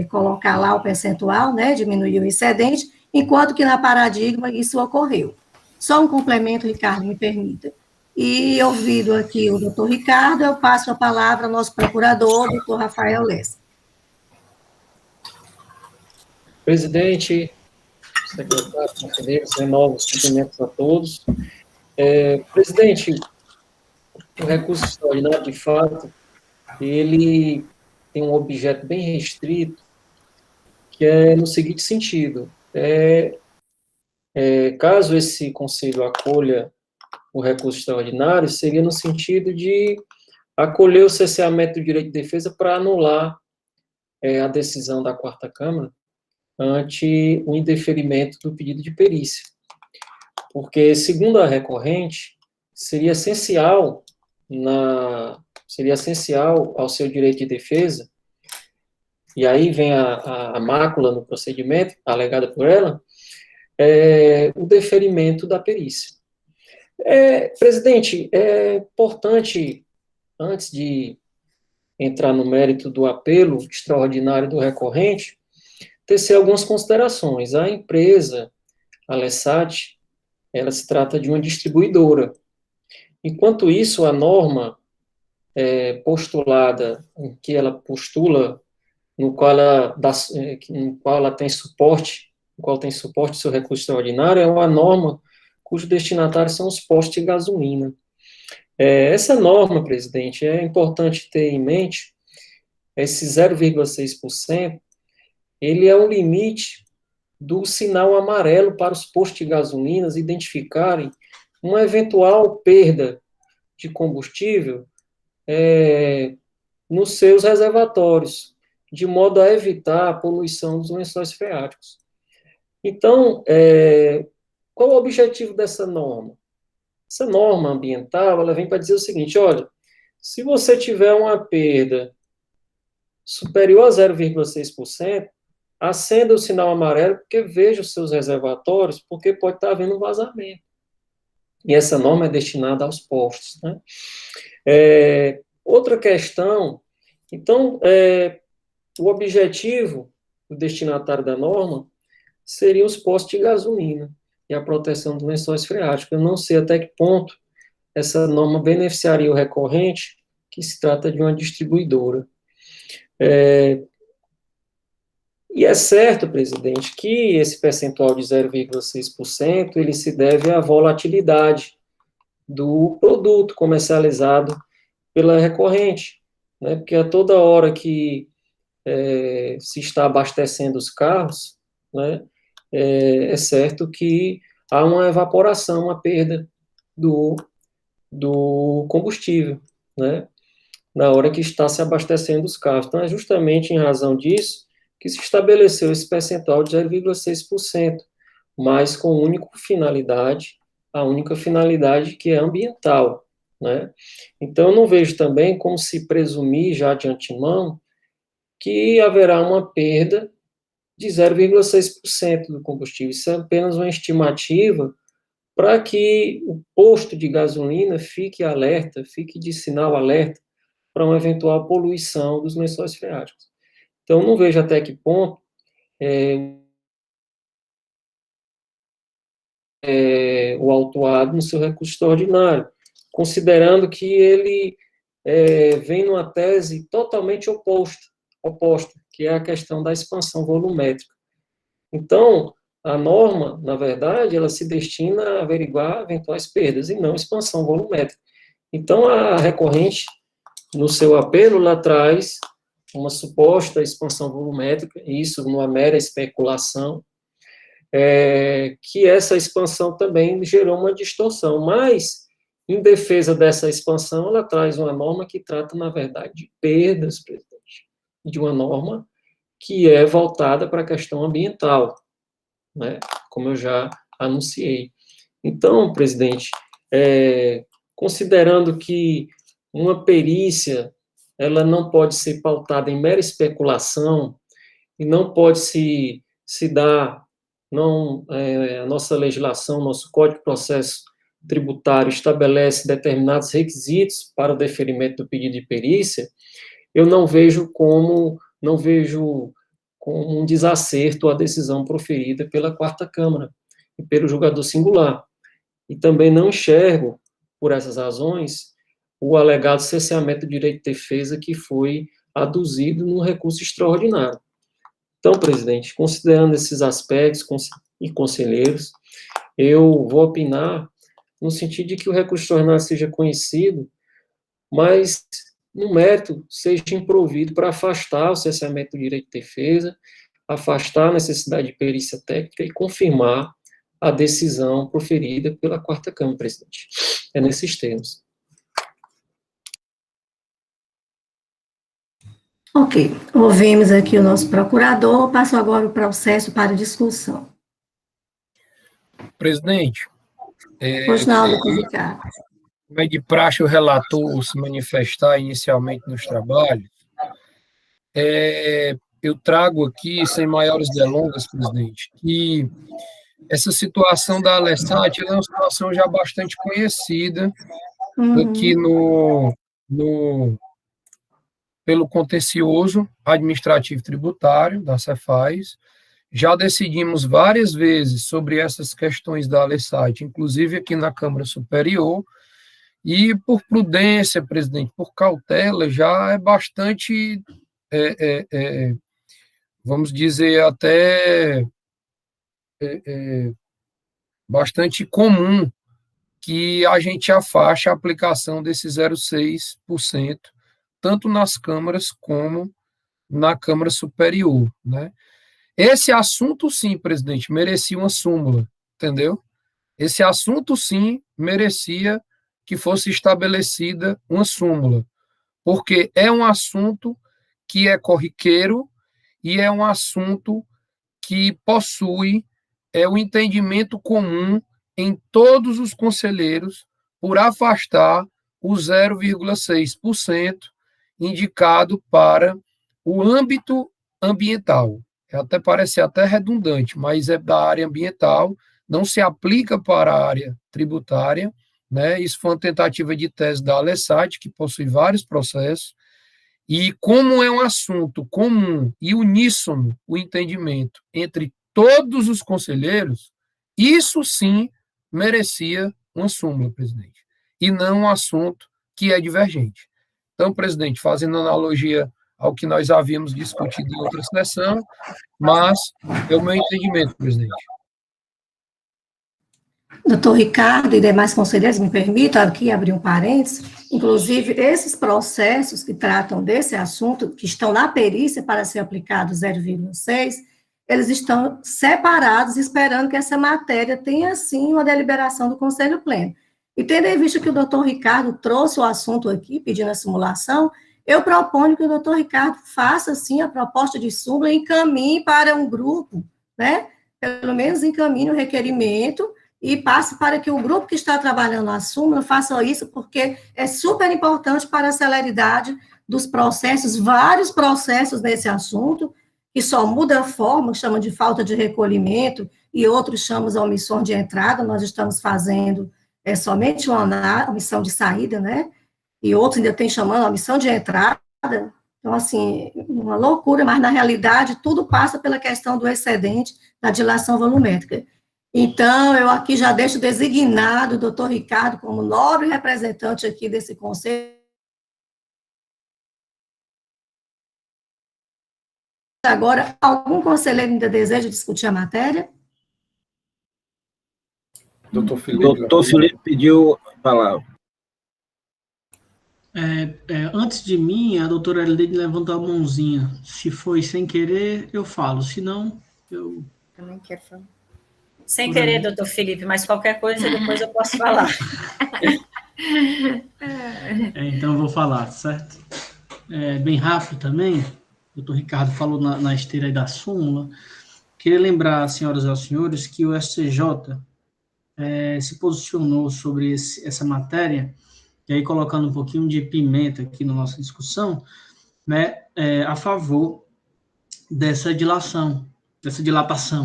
colocar lá o percentual, né, diminuir o excedente, enquanto que na paradigma isso ocorreu. Só um complemento, Ricardo, me permita. E, ouvido aqui o doutor Ricardo, eu passo a palavra ao nosso procurador, doutor Rafael Lessa. Presidente, secretário, conselheiros, renovo os cumprimentos a todos. Presidente, o recurso extraordinário, de fato, ele tem um objeto bem restrito, que é no seguinte sentido: caso esse conselho acolha o recurso extraordinário, seria no sentido de acolher o cerceamento do direito de defesa para anular a decisão da Quarta Câmara ante o indeferimento do pedido de perícia. Porque, segundo a recorrente, seria essencial ao seu direito de defesa, e aí vem a mácula no procedimento, alegada por ela, o deferimento da perícia. Presidente, é importante, antes de entrar no mérito do apelo extraordinário do recorrente, tecer algumas considerações. A empresa, a Lessat, ela se trata de uma distribuidora. Enquanto isso, a norma postulada, em que ela postula, no qual ela tem suporte, seu recurso extraordinário, é uma norma cujo destinatário são os postos de gasolina. Essa norma, presidente, é importante ter em mente, esse 0,6%, ele é o limite do sinal amarelo para os postos de gasolinas identificarem uma eventual perda de combustível nos seus reservatórios, de modo a evitar a poluição dos lençóis freáticos. Então, qual o objetivo dessa norma? Essa norma ambiental, ela vem para dizer o seguinte, olha, se você tiver uma perda superior a 0,6%, acenda o sinal amarelo, porque veja os seus reservatórios, porque pode estar havendo um vazamento. E essa norma é destinada aos postos, né? Outra questão, então, o objetivo do destinatário da norma seriam os postos de gasolina e a proteção dos lençóis freáticos. Eu não sei até que ponto essa norma beneficiaria o recorrente, que se trata de uma distribuidora. E é certo, presidente, que esse percentual de 0,6% ele se deve à volatilidade do produto comercializado pela recorrente, né? Porque a toda hora que se está abastecendo os carros, né, é certo que há uma evaporação, uma perda do combustível, né, na hora que está se abastecendo os carros. Então, é justamente em razão disso que se estabeleceu esse percentual de 0,6%, mas com a única finalidade que é ambiental, né. Então, eu não vejo também como se presumir já de antemão que haverá uma perda de 0,6% do combustível. Isso é apenas uma estimativa para que o posto de gasolina fique alerta, fique de sinal alerta para uma eventual poluição dos lençóis freáticos. Então, não vejo até que ponto o autuado no seu recurso extraordinário, considerando que ele vem numa tese totalmente oposta, que é a questão da expansão volumétrica. Então, a norma, na verdade, ela se destina a averiguar eventuais perdas e não expansão volumétrica. Então, a recorrente, no seu apelo, lá traz uma suposta expansão volumétrica, isso numa mera especulação, que essa expansão também gerou uma distorção, mas, em defesa dessa expansão, ela traz uma norma que trata, na verdade, de perdas, presidente, de uma norma que é voltada para a questão ambiental, né, como eu já anunciei. Então, presidente, considerando que uma perícia ela não pode ser pautada em mera especulação e não pode se dar, a nossa legislação, nosso Código de Processo Tributário estabelece determinados requisitos para o deferimento do pedido de perícia, eu não vejo como um desacerto a decisão proferida pela Quarta Câmara e pelo julgador singular. E também não enxergo, por essas razões, o alegado cerceamento do direito de defesa que foi aduzido no recurso extraordinário. Então, presidente, considerando esses aspectos e conselheiros, eu vou opinar no sentido de que o recurso extraordinário seja conhecido, mas no mérito seja improvido para afastar o cerceamento do direito de defesa, afastar a necessidade de perícia técnica e confirmar a decisão proferida pela Quarta Câmara, presidente. É nesses termos. Ok, ouvimos aqui o nosso procurador, passo agora o processo para discussão. Presidente, Reginaldo Ricardo. como é de praxe o relator se manifestar inicialmente nos trabalhos, eu trago aqui, sem maiores delongas, presidente, que essa situação da Alessat é uma situação já bastante conhecida aqui pelo contencioso administrativo tributário da Cefaz. Já decidimos várias vezes sobre essas questões da Alessat, inclusive aqui na Câmara Superior, e por prudência, presidente, por cautela, já é bastante, vamos dizer, até bastante comum que a gente afaste a aplicação desse 0,6%, tanto nas câmaras como na Câmara Superior, né? Esse assunto, sim, presidente, merecia uma súmula, entendeu? Esse assunto, sim, merecia que fosse estabelecida uma súmula, porque é um assunto que é corriqueiro e é um assunto que possui o entendimento comum em todos os conselheiros por afastar o 0,6% indicado para o âmbito ambiental. Até parece até redundante, mas é da área ambiental, não se aplica para a área tributária, né? Isso foi uma tentativa de tese da Alessat, que possui vários processos, e como é um assunto comum e uníssono o entendimento entre todos os conselheiros, isso sim merecia uma súmula, presidente, e não um assunto que é divergente. Então, presidente, fazendo analogia ao que nós havíamos discutido em outra sessão, mas é o meu entendimento, presidente. Doutor Ricardo e demais conselheiros, me permitam aqui abrir um parênteses. Inclusive, esses processos que tratam desse assunto, que estão na perícia para ser aplicado 0,6, eles estão separados, esperando que essa matéria tenha, sim, uma deliberação do Conselho Pleno. E tendo em vista que o doutor Ricardo trouxe o assunto aqui, pedindo a simulação, eu proponho que o doutor Ricardo faça, sim, a proposta de súmula e encaminhe para um grupo, né? Pelo menos encaminhe o requerimento e passe para que o grupo que está trabalhando a súmula faça isso, porque é super importante para a celeridade dos processos, vários processos nesse assunto, que só muda a forma, chama de falta de recolhimento, e outros chamam de omissão de entrada, nós estamos fazendo somente uma omissão de saída, né? E outros ainda tem chamando omissão de entrada. Então, assim, uma loucura, mas na realidade tudo passa pela questão do excedente, da dilação volumétrica. Então, eu aqui já deixo designado o doutor Ricardo como nobre representante aqui desse conselho. Agora, algum conselheiro ainda deseja discutir a matéria? Doutor Felipe pediu a palavra. Antes de mim, a doutora Eliane levantou a mãozinha. Se foi sem querer, eu falo. Se não, eu... Também quero falar. Sem querer, doutor Felipe, mas qualquer coisa depois eu posso falar. Então eu vou falar, certo? Bem rápido também, o doutor Ricardo falou na esteira aí da súmula. Queria lembrar, senhoras e senhores, que o STJ se posicionou sobre essa matéria, e aí colocando um pouquinho de pimenta aqui na nossa discussão, né, a favor dessa dilatação,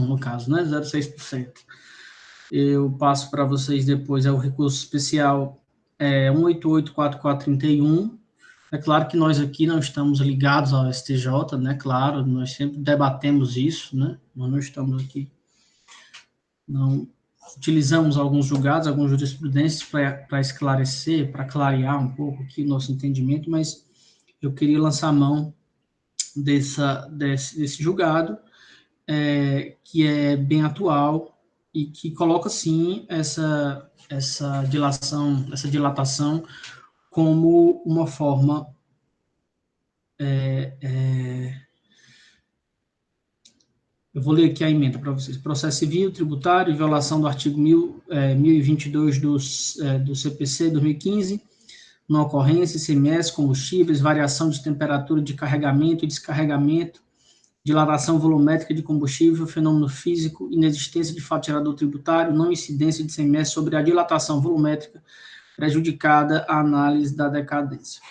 no caso, né, 0,6%. Eu passo para vocês depois, o recurso especial 1884431. É claro que nós aqui não estamos ligados ao STJ, né, claro, nós sempre debatemos isso, né, nós não estamos aqui, não utilizamos alguns julgados, algumas jurisprudências para esclarecer, para clarear um pouco aqui o nosso entendimento, mas eu queria lançar a mão desse julgado, que é bem atual e que coloca, sim, essa dilatação como uma forma eu vou ler aqui a emenda para vocês. Processo civil, tributário, violação do artigo 1022 do CPC 2015, na ocorrência, ICMS, combustíveis, variação de temperatura de carregamento e descarregamento, dilatação volumétrica de combustível, fenômeno físico, inexistência de fato gerador tributário, não incidência de ICMS sobre a dilatação volumétrica prejudicada a análise da decadência.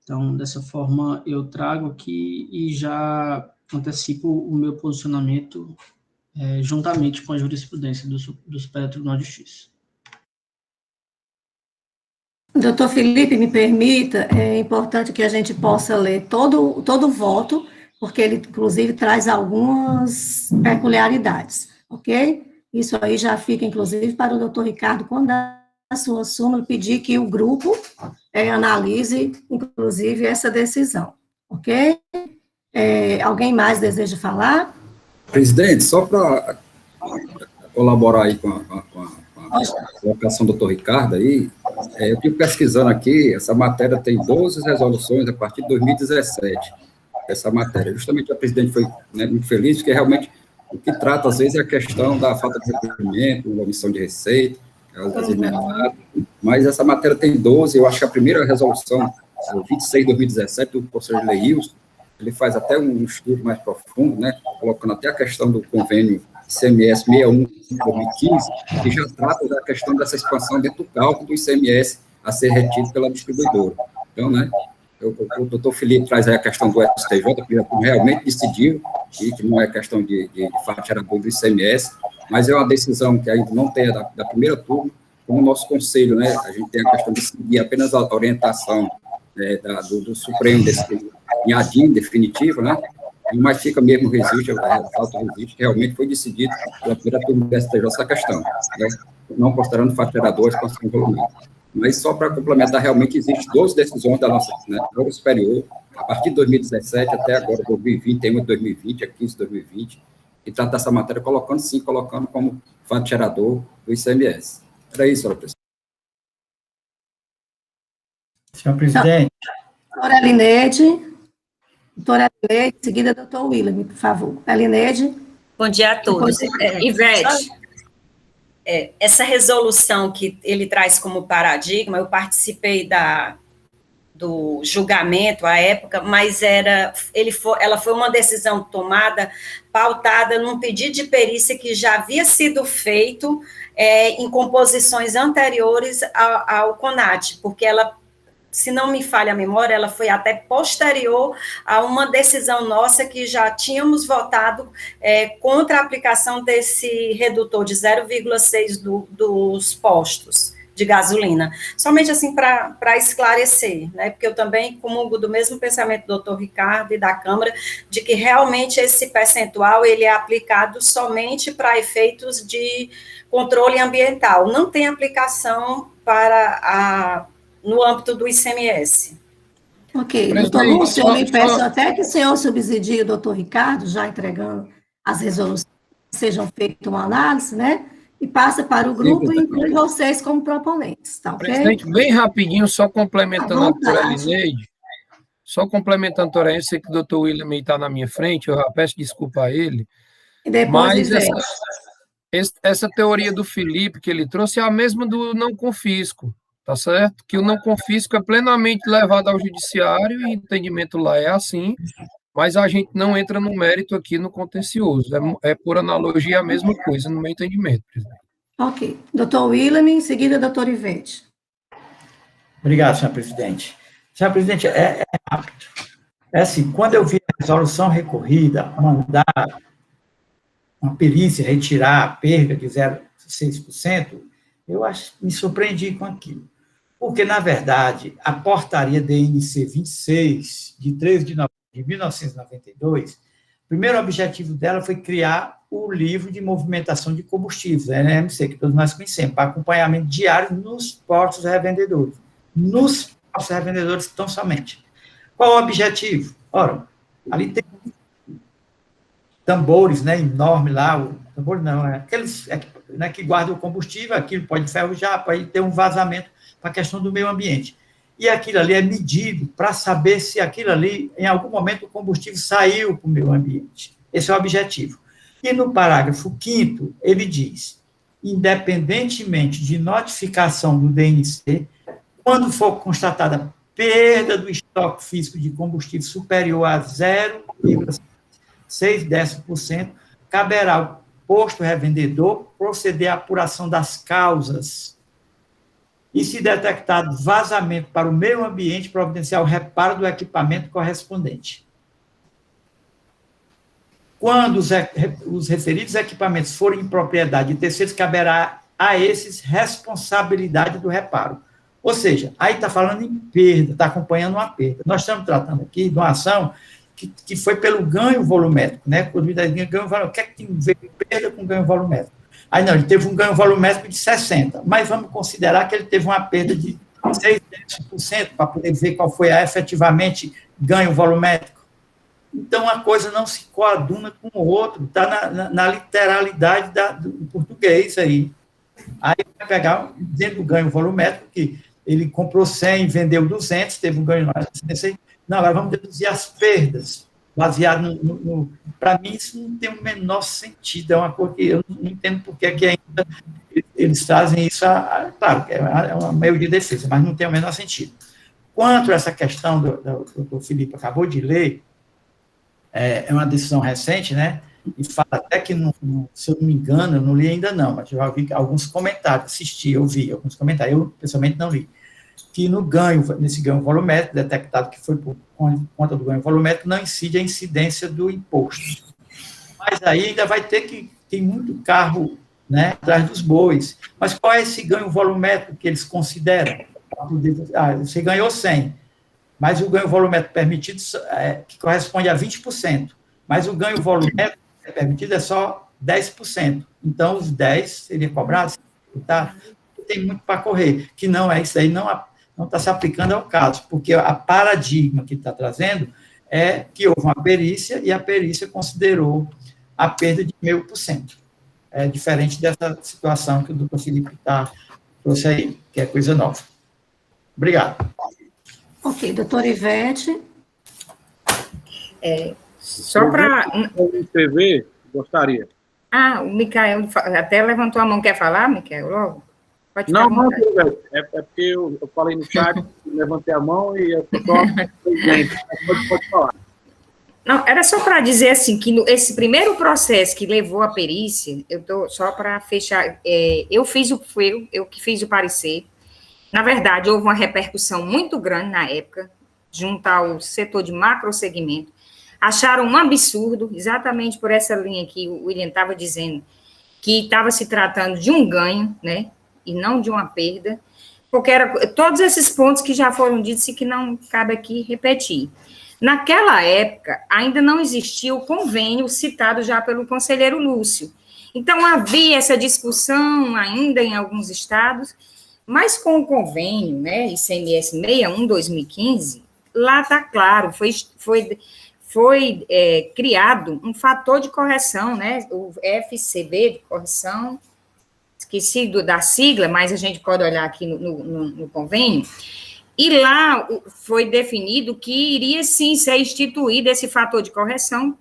Então, dessa forma, eu trago aqui e já antecipo o meu posicionamento juntamente com a jurisprudência do Superior Tribunal de Justiça. Doutor Felipe, me permita, é importante que a gente possa ler todo o voto, porque ele, inclusive, traz algumas peculiaridades, ok? Isso aí já fica, inclusive, para o doutor Ricardo, quando a sua súmula, pedir que o grupo analise, inclusive, essa decisão, ok? Alguém mais deseja falar? Presidente, só para colaborar aí com a colocação do doutor Ricardo aí, eu estive pesquisando aqui, essa matéria tem 12 resoluções a partir de 2017. essa matéria. Justamente a presidente foi, né, muito feliz, porque realmente o que trata, às vezes, é a questão da falta de recolhimento, uma omissão de receita, às vezes não é nada, mas essa matéria tem 12, eu acho que a primeira resolução, 26 de 2017, do professor Leilson, ele faz até um estudo mais profundo, né, colocando até a questão do convênio ICMS 61 de 2015, que já trata da questão dessa expansão dentro do cálculo do ICMS a ser retido pela distribuidora. Então, né, o doutor Felipe traz aí a questão do STJ, que realmente decidiu, e que não é questão de fatiarador do ICMS, mas é uma decisão que ainda não tem da primeira turma, como o nosso conselho, né, a gente tem a questão de seguir apenas a orientação do Supremo em ADIM definitivo, né, mas fica mesmo resiste, auto-resiste, que realmente foi decidido pela primeira turma do STJ essa questão, né, não considerando fatiarador a expansão volumétrica. Mas só para complementar, realmente existem 12 decisões da nossa, né, Câmara Superior, a partir de 2017 até agora, 2020, tem uma de 2020, a 15 de 2020, que trata dessa matéria, colocando como fato gerador do ICMS. Era isso, senhora presidente. Senhor presidente. Doutora Elineide. Doutora Elineide, em seguida, doutor William, por favor. Elineide. Bom dia a todos. Ivete, essa resolução que ele traz como paradigma, eu participei do julgamento à época, mas ela foi uma decisão tomada, pautada num pedido de perícia que já havia sido feito em composições anteriores ao CONAT, porque ela, se não me falha a memória, ela foi até posterior a uma decisão nossa que já tínhamos votado contra a aplicação desse redutor de 0,6 dos postos de gasolina. Somente assim para esclarecer, né, porque eu também comungo do mesmo pensamento do doutor Ricardo e da Câmara, de que realmente esse percentual ele é aplicado somente para efeitos de controle ambiental, não tem aplicação no âmbito do ICMS. Ok, doutor Lúcio, eu lhe peço até que o senhor subsidie o doutor Ricardo, já entregando as resoluções, que sejam feitas uma análise, né? E passa para o grupo e inclui vocês como proponentes, tá ok? Presidente, bem rapidinho, só complementando a doutora Elineide, eu sei que o doutor William está na minha frente, eu já peço desculpa a ele, e depois mas essa teoria do Felipe que ele trouxe é a mesma do não confisco, tá certo? Que o não confisco é plenamente levado ao judiciário e o entendimento lá é assim, mas a gente não entra no mérito aqui no contencioso. É por analogia a mesma coisa no meu entendimento, presidente. Ok. Doutor William, em seguida, doutor Ivete. Obrigado, senhor presidente. Senhor presidente, é rápido. É assim, quando eu vi a resolução recorrida, mandar uma perícia retirar a perda de 0,6%, me surpreendi com aquilo. Porque, na verdade, a portaria DNC 26, de 13 de novembro de 1992, o primeiro objetivo dela foi criar o livro de movimentação de combustíveis, a NMC, que todos nós conhecemos, para acompanhamento diário nos postos revendedores. Nos postos revendedores tão somente. Qual o objetivo? Ora, ali tem tambores, né, enormes lá, tambor não, aqueles né, que guardam o combustível, aquilo pode enferrujar, pode ter um vazamento para a questão do meio ambiente. E aquilo ali é medido para saber se aquilo ali, em algum momento, o combustível saiu para o meio ambiente. Esse é o objetivo. E no parágrafo 5º, ele diz, independentemente de notificação do DNC, quando for constatada perda do estoque físico de combustível superior a 0,6%, caberá ao posto revendedor proceder à apuração das causas e, se detectado vazamento para o meio ambiente, providenciar o reparo do equipamento correspondente. Quando os referidos equipamentos forem em propriedade de terceiros, caberá a esses responsabilidade do reparo. Ou seja, aí está falando em perda, está acompanhando uma perda. Nós estamos tratando aqui de uma ação que foi pelo ganho volumétrico, né? Quando ganho volumétrico, o que é que tem a ver com perda com ganho volumétrico? Aí não, ele teve um ganho volumétrico de 60%, mas vamos considerar que ele teve uma perda de 6% para poder ver qual foi efetivamente ganho volumétrico. Então, a coisa não se coaduna com o outro, está na literalidade do português aí. Aí vai pegar dentro do ganho volumétrico, que ele comprou 100, vendeu 200, teve um ganho mais. Não, agora vamos deduzir as perdas. baseado para mim, isso não tem o menor sentido, é uma coisa que eu não entendo por que ainda eles trazem isso, claro, é uma meio de defesa, mas não tem o menor sentido. Quanto a essa questão do o Felipe acabou de ler, é uma decisão recente, né, e fala até que, se eu não me engano, eu não li ainda não, mas eu já vi alguns comentários, eu vi alguns comentários, eu pessoalmente não li, que nesse ganho volumétrico, detectado que foi por conta do ganho volumétrico, não incide a incidência do imposto. Mas aí ainda vai ter que, tem muito carro, né, atrás dos bois. Mas qual é esse ganho volumétrico que eles consideram? Você ganhou 100, mas o ganho volumétrico permitido, que corresponde a 20%, mas o ganho volumétrico permitido é só 10%. Então, os 10 seria cobrado, tá? Tem muito para correr, que não é isso aí, não está se aplicando ao caso, porque a paradigma que está trazendo é que houve uma perícia e a perícia considerou a perda de 0,5%. É diferente dessa situação que o doutor Felipe trouxe aí, que é coisa nova. Obrigado. Ok, doutora Ivete. Só para... TV, gostaria. O Micael até levantou a mão. Quer falar, Micael, logo? Pode não, é porque eu falei no chat, levantei a mão e eu estou... pode falar. Não, era só para dizer assim, que esse primeiro processo que levou à perícia, só para fechar, eu que fiz o parecer. Na verdade, houve uma repercussão muito grande na época, junto ao setor de macrosegmento. Acharam um absurdo, exatamente por essa linha que o William estava dizendo, que estava se tratando de um ganho, né, e não de uma perda, porque era todos esses pontos que já foram ditos e que não cabe aqui repetir. Naquela época, ainda não existia o convênio citado já pelo conselheiro Lúcio. Então, havia essa discussão ainda em alguns estados, mas com o convênio, né, ICMS 61/2015, lá está claro, foi criado um fator de correção, né, o FCB de correção, esqueci da sigla, mas a gente pode olhar aqui no convênio, e lá foi definido que iria sim ser instituído esse fator de correção,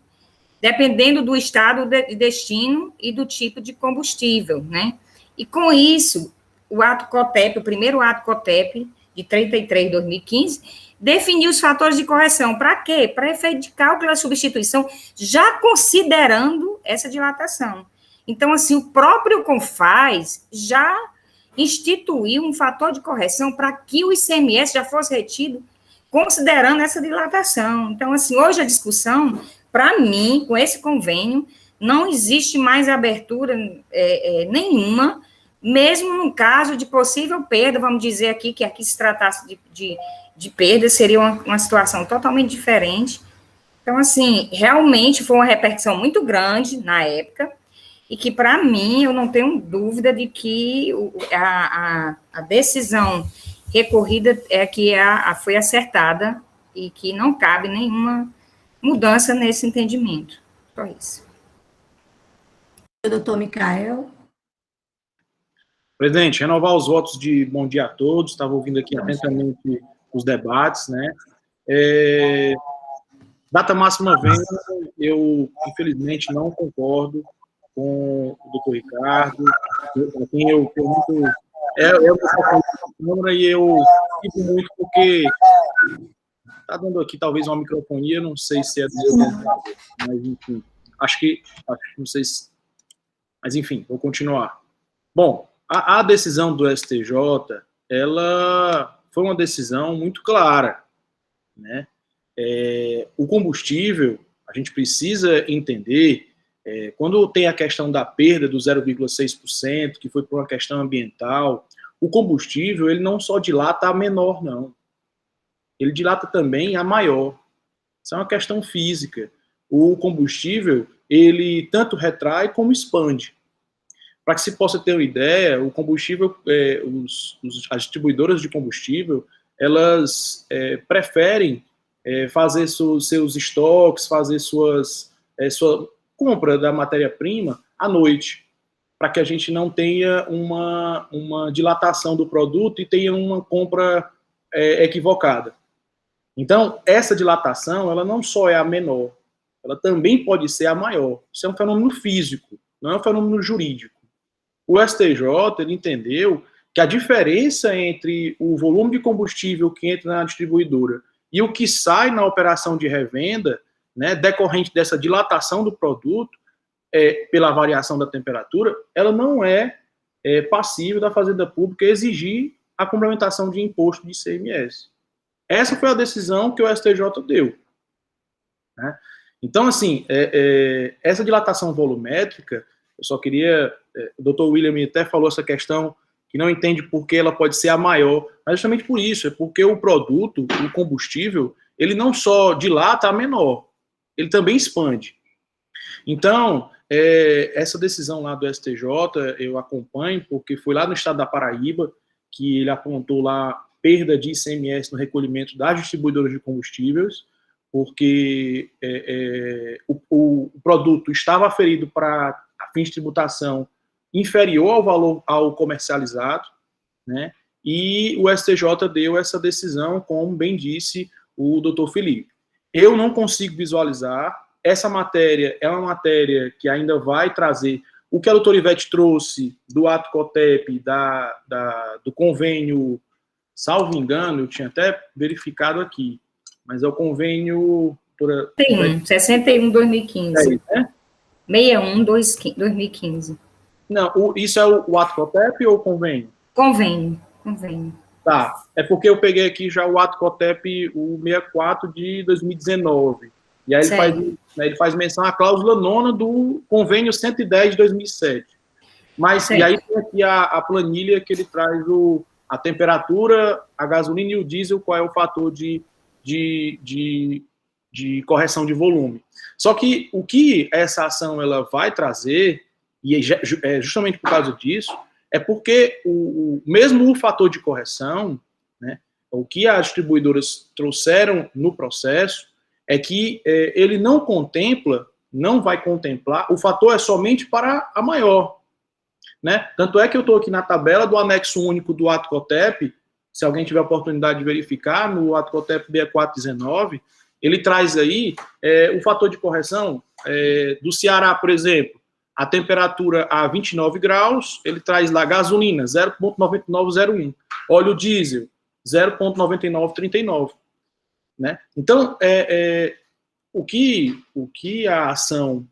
dependendo do estado de destino e do tipo de combustível, né? E com isso, o ato COTEP, o primeiro ato COTEP, de 33/2015, definiu os fatores de correção. Para quê? Para efeito de cálculo da substituição, já considerando essa dilatação. Então, assim, o próprio CONFAZ já instituiu um fator de correção para que o ICMS já fosse retido, considerando essa dilatação. Então, assim, hoje a discussão, para mim, com esse convênio, não existe mais abertura nenhuma, mesmo no caso de possível perda, vamos dizer aqui, que aqui se tratasse de perda, seria uma situação totalmente diferente. Então, assim, realmente foi uma repercussão muito grande na época, e que, para mim, eu não tenho dúvida de que a decisão recorrida foi acertada e que não cabe nenhuma mudança nesse entendimento. Só isso. Doutor Micael. Presidente, renovar os votos de bom dia a todos, estava ouvindo aqui atentamente os debates, né? Data máxima vem, eu, infelizmente, não concordo com o doutor Ricardo, a quem eu pergunto, o pessoal da Câmara, e eu fico muito porque está dando aqui talvez uma microfonia, não sei se é mas enfim, acho que não sei se, mas enfim, vou continuar. Bom, a decisão do STJ, ela foi uma decisão muito clara, né? O combustível, a gente precisa entender, quando tem a questão da perda do 0,6%, que foi por uma questão ambiental, o combustível, ele não só dilata a menor, não. Ele dilata também a maior. Isso é uma questão física. O combustível, ele tanto retrai como expande. Para que se possa ter uma ideia, o combustível, as distribuidoras de combustível, elas preferem fazer seus estoques, fazer sua compra da matéria-prima à noite, para que a gente não tenha uma dilatação do produto e tenha uma compra equivocada. Então, essa dilatação, ela não só é a menor, ela também pode ser a maior. Isso é um fenômeno físico, não é um fenômeno jurídico. O STJ, ele entendeu que a diferença entre o volume de combustível que entra na distribuidora e o que sai na operação de revenda, né, decorrente dessa dilatação do produto, pela variação da temperatura, ela não é passível da Fazenda Pública exigir a complementação de imposto de ICMS. Essa foi a decisão que o STJ deu. Né? Então, assim, essa dilatação volumétrica, eu só queria... o doutor William até falou essa questão que não entende por que ela pode ser a maior, mas justamente por isso, é porque o produto, o combustível, ele não só dilata a menor, ele também expande. Então, essa decisão lá do STJ, eu acompanho, porque foi lá no estado da Paraíba que ele apontou lá perda de ICMS no recolhimento das distribuidoras de combustíveis, porque o produto estava aferido para fins de tributação inferior ao valor ao comercializado, né? E o STJ deu essa decisão, como bem disse o doutor Felipe. Eu não consigo visualizar. Essa matéria é uma matéria que ainda vai trazer o que a doutora Ivete trouxe do ato COTEP, do convênio, salvo engano, eu tinha até verificado aqui, mas é o convênio... 61/2015. Né? 61/2015. Não, isso é o ato COTEP ou o convênio? Convênio. Tá, é porque eu peguei aqui já o ato COTEP, o 64 de 2019. E aí ele faz menção à cláusula 9ª do convênio 110 de 2007. Mas, e aí tem aqui a planilha que ele traz a temperatura, a gasolina e o diesel, qual é o fator de correção de volume. Só que o que essa ação ela vai trazer, e é justamente por causa disso, é porque mesmo o fator de correção, né, o que as distribuidoras trouxeram no processo, é que ele não vai contemplar, o fator é somente para a maior. Né? Tanto é que eu estou aqui na tabela do anexo único do ato COTEP, se alguém tiver a oportunidade de verificar, no ato COTEP 6419, ele traz aí o fator de correção do Ceará, por exemplo, a temperatura a 29 graus, ele traz lá gasolina, 0,9901, óleo diesel, 0,9939. Né? Então, o que a ação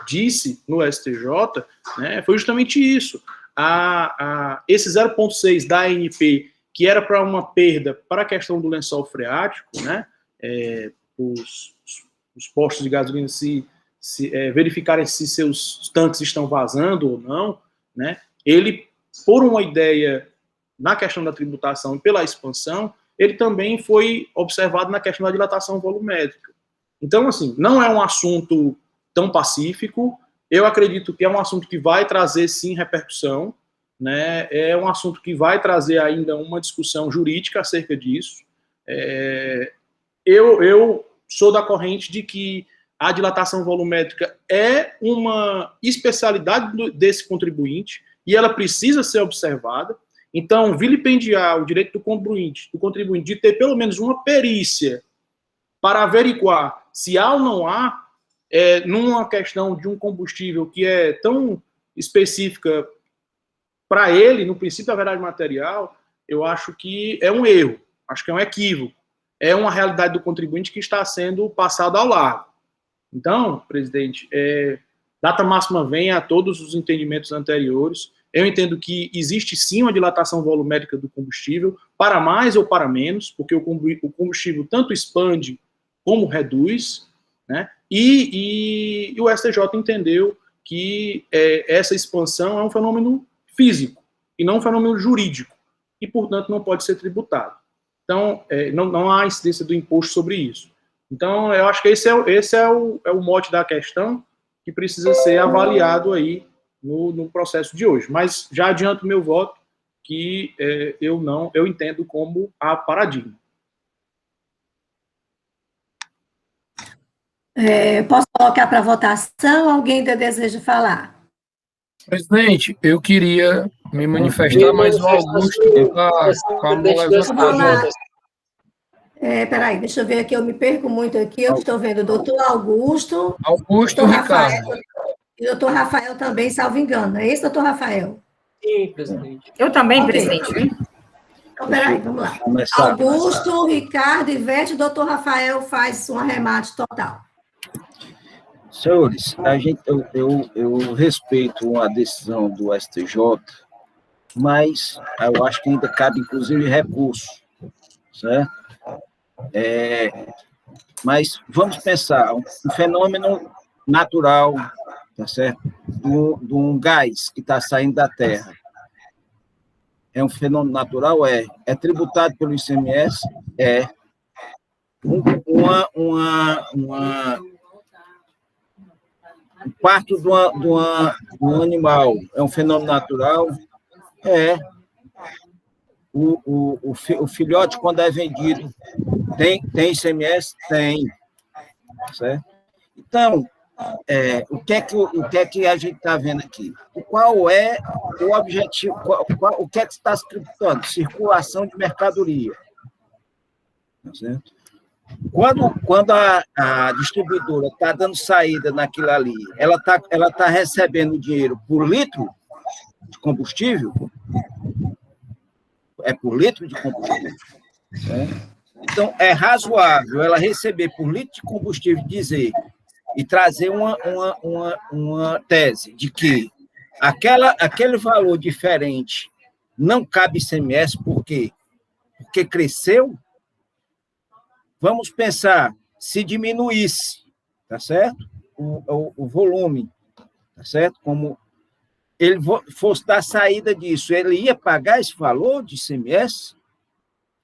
disse no STJ, né, foi justamente isso. Esse 0,6 da ANP, que era para uma perda para a questão do lençol freático, né, os postos de gasolina verificarem se seus tanques estão vazando ou não, né, ele, por uma ideia na questão da tributação e pela expansão, ele também foi observado na questão da dilatação volumétrica. Então, assim, não é um assunto tão pacífico, eu acredito que é um assunto que vai trazer, sim, repercussão, né? É um assunto que vai trazer ainda uma discussão jurídica acerca disso. Eu sou da corrente de que a dilatação volumétrica é uma especialidade desse contribuinte e ela precisa ser observada. Então, vilipendiar o direito do contribuinte de ter pelo menos uma perícia para averiguar se há ou não há, numa questão de um combustível que é tão específica para ele, no princípio da verdade material, eu acho que é um erro, acho que é um equívoco, é uma realidade do contribuinte que está sendo passada ao largo. Então, presidente, data máxima vem a todos os entendimentos anteriores. Eu entendo que existe sim uma dilatação volumétrica do combustível, para mais ou para menos, porque o combustível tanto expande como reduz, né? E o STJ entendeu que essa expansão é um fenômeno físico e não um fenômeno jurídico, e, portanto, não pode ser tributado. Então, não há incidência do imposto sobre isso. Então, eu acho que esse é o mote da questão que precisa ser avaliado aí no processo de hoje. Mas já adianto meu voto que eu entendo como a paradigma. Posso colocar para votação? Alguém ainda deseja falar? Presidente, eu queria me manifestar, mas o Augusto está com a mão levantada. Peraí, deixa eu ver aqui, eu me perco muito aqui, eu estou vendo o doutor Augusto, Augusto doutor Ricardo. Rafael, e o doutor Rafael também, salvo engano, é esse, doutor Rafael? Sim, presidente. Eu também, Ok. presidente. Então, peraí, vamos lá. Começar. Augusto, Ricardo, Ivete, doutor Rafael faz um arremate total. Senhores, eu respeito a decisão do STJ, mas eu acho que ainda cabe, inclusive, recurso, certo? Mas vamos pensar, um fenômeno natural, tá certo? De um gás que está saindo da Terra. É um fenômeno natural? É tributado pelo ICMS? É. O parto de um animal é um fenômeno natural? É. O filhote, quando é vendido, tem ICMS? Tem. Certo? Então, o que é que a gente está vendo aqui? Qual é o objetivo? O que é que está se tributando? Circulação de mercadoria. Certo? Quando a distribuidora está dando saída naquilo ali, ela tá recebendo dinheiro por litro de combustível? É por litro de combustível. Certo? Então, é razoável ela receber por litro de combustível e trazer uma tese de que aquele valor diferente não cabe ICMS, por quê? Porque cresceu. Vamos pensar, se diminuísse, tá certo? O volume, tá certo? Como ele fosse dar saída disso, ele ia pagar esse valor de ICMS?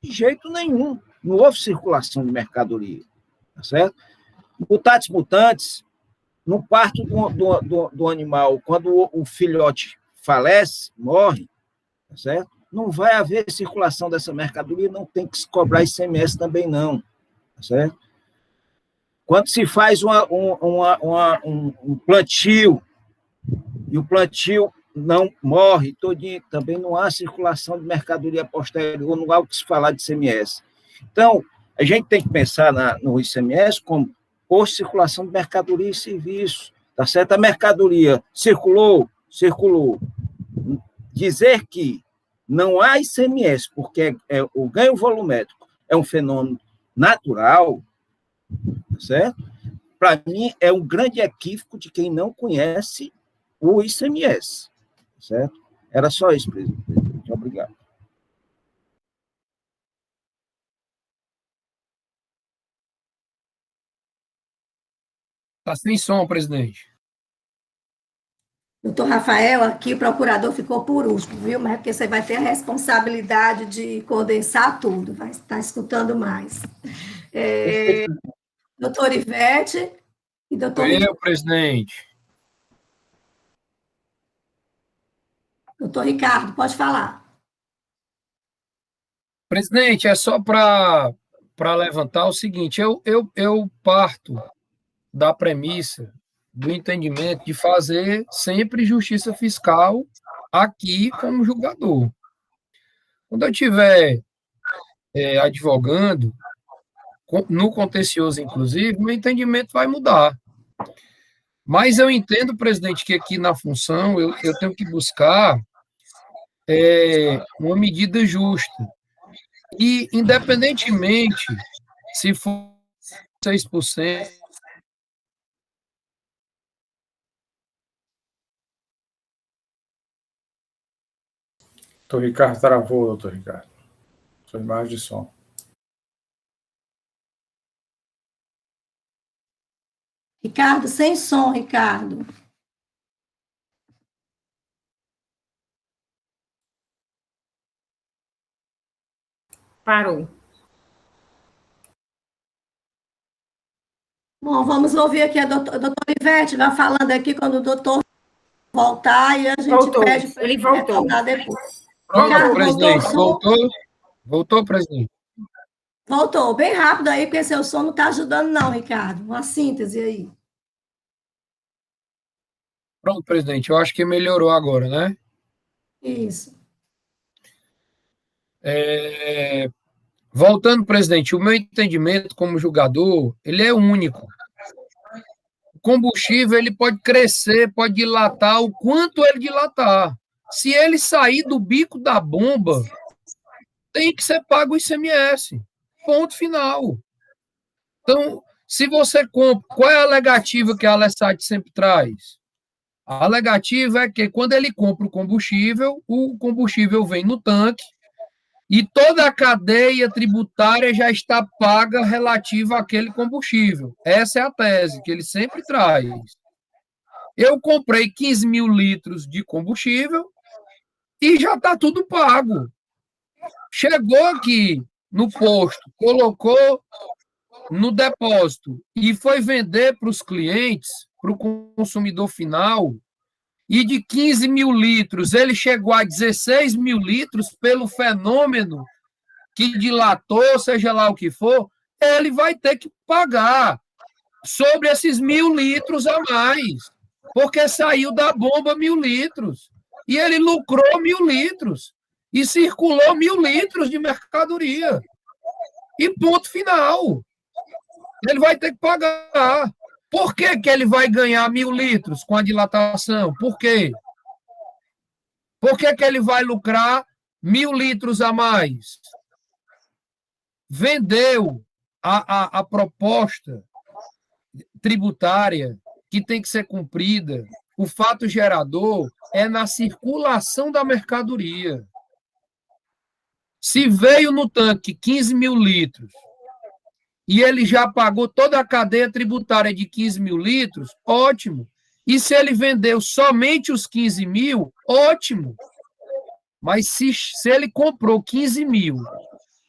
De jeito nenhum. Não houve circulação de mercadoria, tá certo? Mutatis mutandis, no parto do animal, quando o filhote falece, morre, tá certo? Não vai haver circulação dessa mercadoria, não tem que se cobrar ICMS também, não. Tá certo? Quando se faz um plantio, e o plantio não morre todinho, também não há circulação de mercadoria posterior, não há o que se falar de ICMS. Então, a gente tem que pensar no ICMS como por circulação de mercadoria e serviço, tá certo? A mercadoria circulou. Dizer que não há ICMS, porque o ganho volumétrico é um fenômeno natural, tá certo? Para mim, é um grande equívoco de quem não conhece o ICMS, tá certo? Era só isso, presidente. Muito obrigado. Está sem som, presidente. Doutor Rafael, aqui o procurador ficou por último, viu? Mas é porque você vai ter a responsabilidade de condensar tudo, vai estar escutando mais. Doutor Ivete e doutor Eu, presidente. Doutor Ricardo, pode falar. Presidente, é só para levantar o seguinte, eu parto da premissa, do entendimento de fazer sempre justiça fiscal aqui como julgador. Quando eu estiver advogando, no contencioso, inclusive, meu entendimento vai mudar. Mas eu entendo, presidente, que aqui na função eu tenho que buscar uma medida justa. E, independentemente se for 6%, Doutor Ricardo travou, doutor Ricardo. Sua imagem de som. Ricardo, sem som, Ricardo. Parou. Bom, vamos ouvir aqui a doutora Ivete, vai falando aqui quando o doutor voltar e a gente Voltou. pede para Ele ele voltou. retornar depois. Pronto, Ricardo, presidente, voltou? Voltou, presidente. Voltou, bem rápido aí, porque seu som não está ajudando não, Ricardo. Uma síntese aí. Pronto, presidente, eu acho que melhorou agora, né? Isso. Voltando, presidente, o meu entendimento como julgador, ele é único. O combustível, ele pode crescer, pode dilatar o quanto ele dilatar. Se ele sair do bico da bomba, tem que ser pago o ICMS. Ponto final. Então, se você compra, qual é a alegativa que a Alessat sempre traz? A alegativa é que quando ele compra o combustível vem no tanque e toda a cadeia tributária já está paga relativa àquele combustível. Essa é a tese que ele sempre traz. Eu comprei 15 mil litros de combustível e já está tudo pago. Chegou aqui no posto, colocou no depósito e foi vender para os clientes, para o consumidor final, e de 15 mil litros ele chegou a 16 mil litros pelo fenômeno que dilatou, seja lá o que for, ele vai ter que pagar sobre esses 1.000 litros a mais, porque saiu da bomba 1.000 litros, e ele lucrou 1.000 litros, e circulou 1.000 litros de mercadoria. E ponto final. Ele vai ter que pagar. Por que ele vai ganhar 1.000 litros com a dilatação? Por quê? Por que ele vai lucrar 1.000 litros a mais? Vendeu a proposta tributária que tem que ser cumprida. O fato gerador é na circulação da mercadoria. Se veio no tanque 15 mil litros e ele já pagou toda a cadeia tributária de 15 mil litros, ótimo. E se ele vendeu somente os 15 mil, ótimo. Mas se ele comprou 15 mil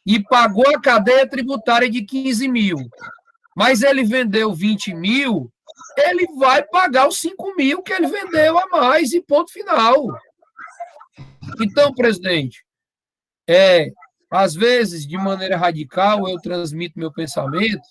e pagou a cadeia tributária de 15 mil, mas ele vendeu 20 mil, ele vai pagar os 5 mil que ele vendeu a mais e ponto final. Então, presidente, às vezes, de maneira radical, eu transmito meu pensamento,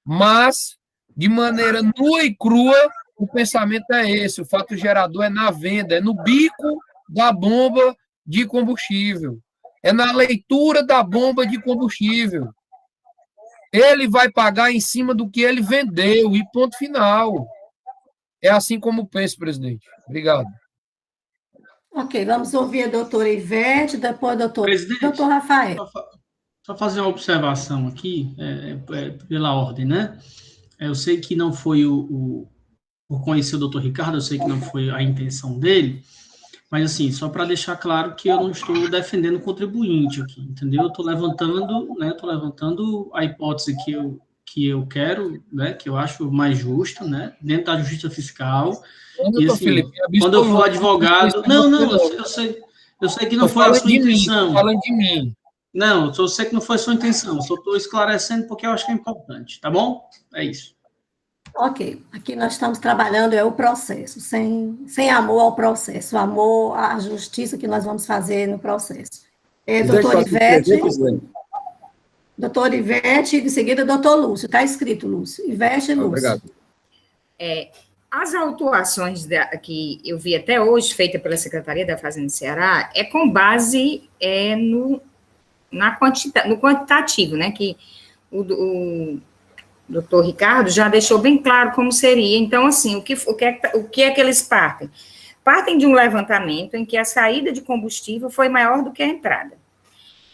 mas, de maneira nua e crua, o pensamento é esse, o fato gerador é na venda, é no bico da bomba de combustível, é na leitura da bomba de combustível. Ele vai pagar em cima do que ele vendeu, e ponto final. É assim como penso, presidente. Obrigado. Ok, vamos ouvir a doutora Ivete, depois doutor Rafael. Só fazer uma observação aqui, pela ordem, né? Eu sei que não foi por conhecer o doutor Ricardo, eu sei que não foi a intenção dele, mas, assim, só para deixar claro que eu não estou defendendo o contribuinte aqui, entendeu? Eu estou levantando a hipótese que eu quero, né, que eu acho mais justa, né, dentro da justiça fiscal. E, assim, Felipe, quando eu for advogado... eu sei que não foi a sua intenção. Falando de mim. Não, eu sei que não foi a sua intenção, só estou esclarecendo porque eu acho que é importante, tá bom? É isso. Ok, aqui nós estamos trabalhando o processo, sem amor ao processo, amor à justiça que nós vamos fazer no processo. Doutor Ivete, em seguida, doutor Lúcio. Está escrito, Lúcio. Ivete e Lúcio. Obrigado. As autuações que eu vi até hoje, feita pela Secretaria da Fazenda do Ceará, é com base no quantitativo, né, que o doutor Ricardo já deixou bem claro como seria. Então, assim, o que é que eles partem? Partem de um levantamento em que a saída de combustível foi maior do que a entrada.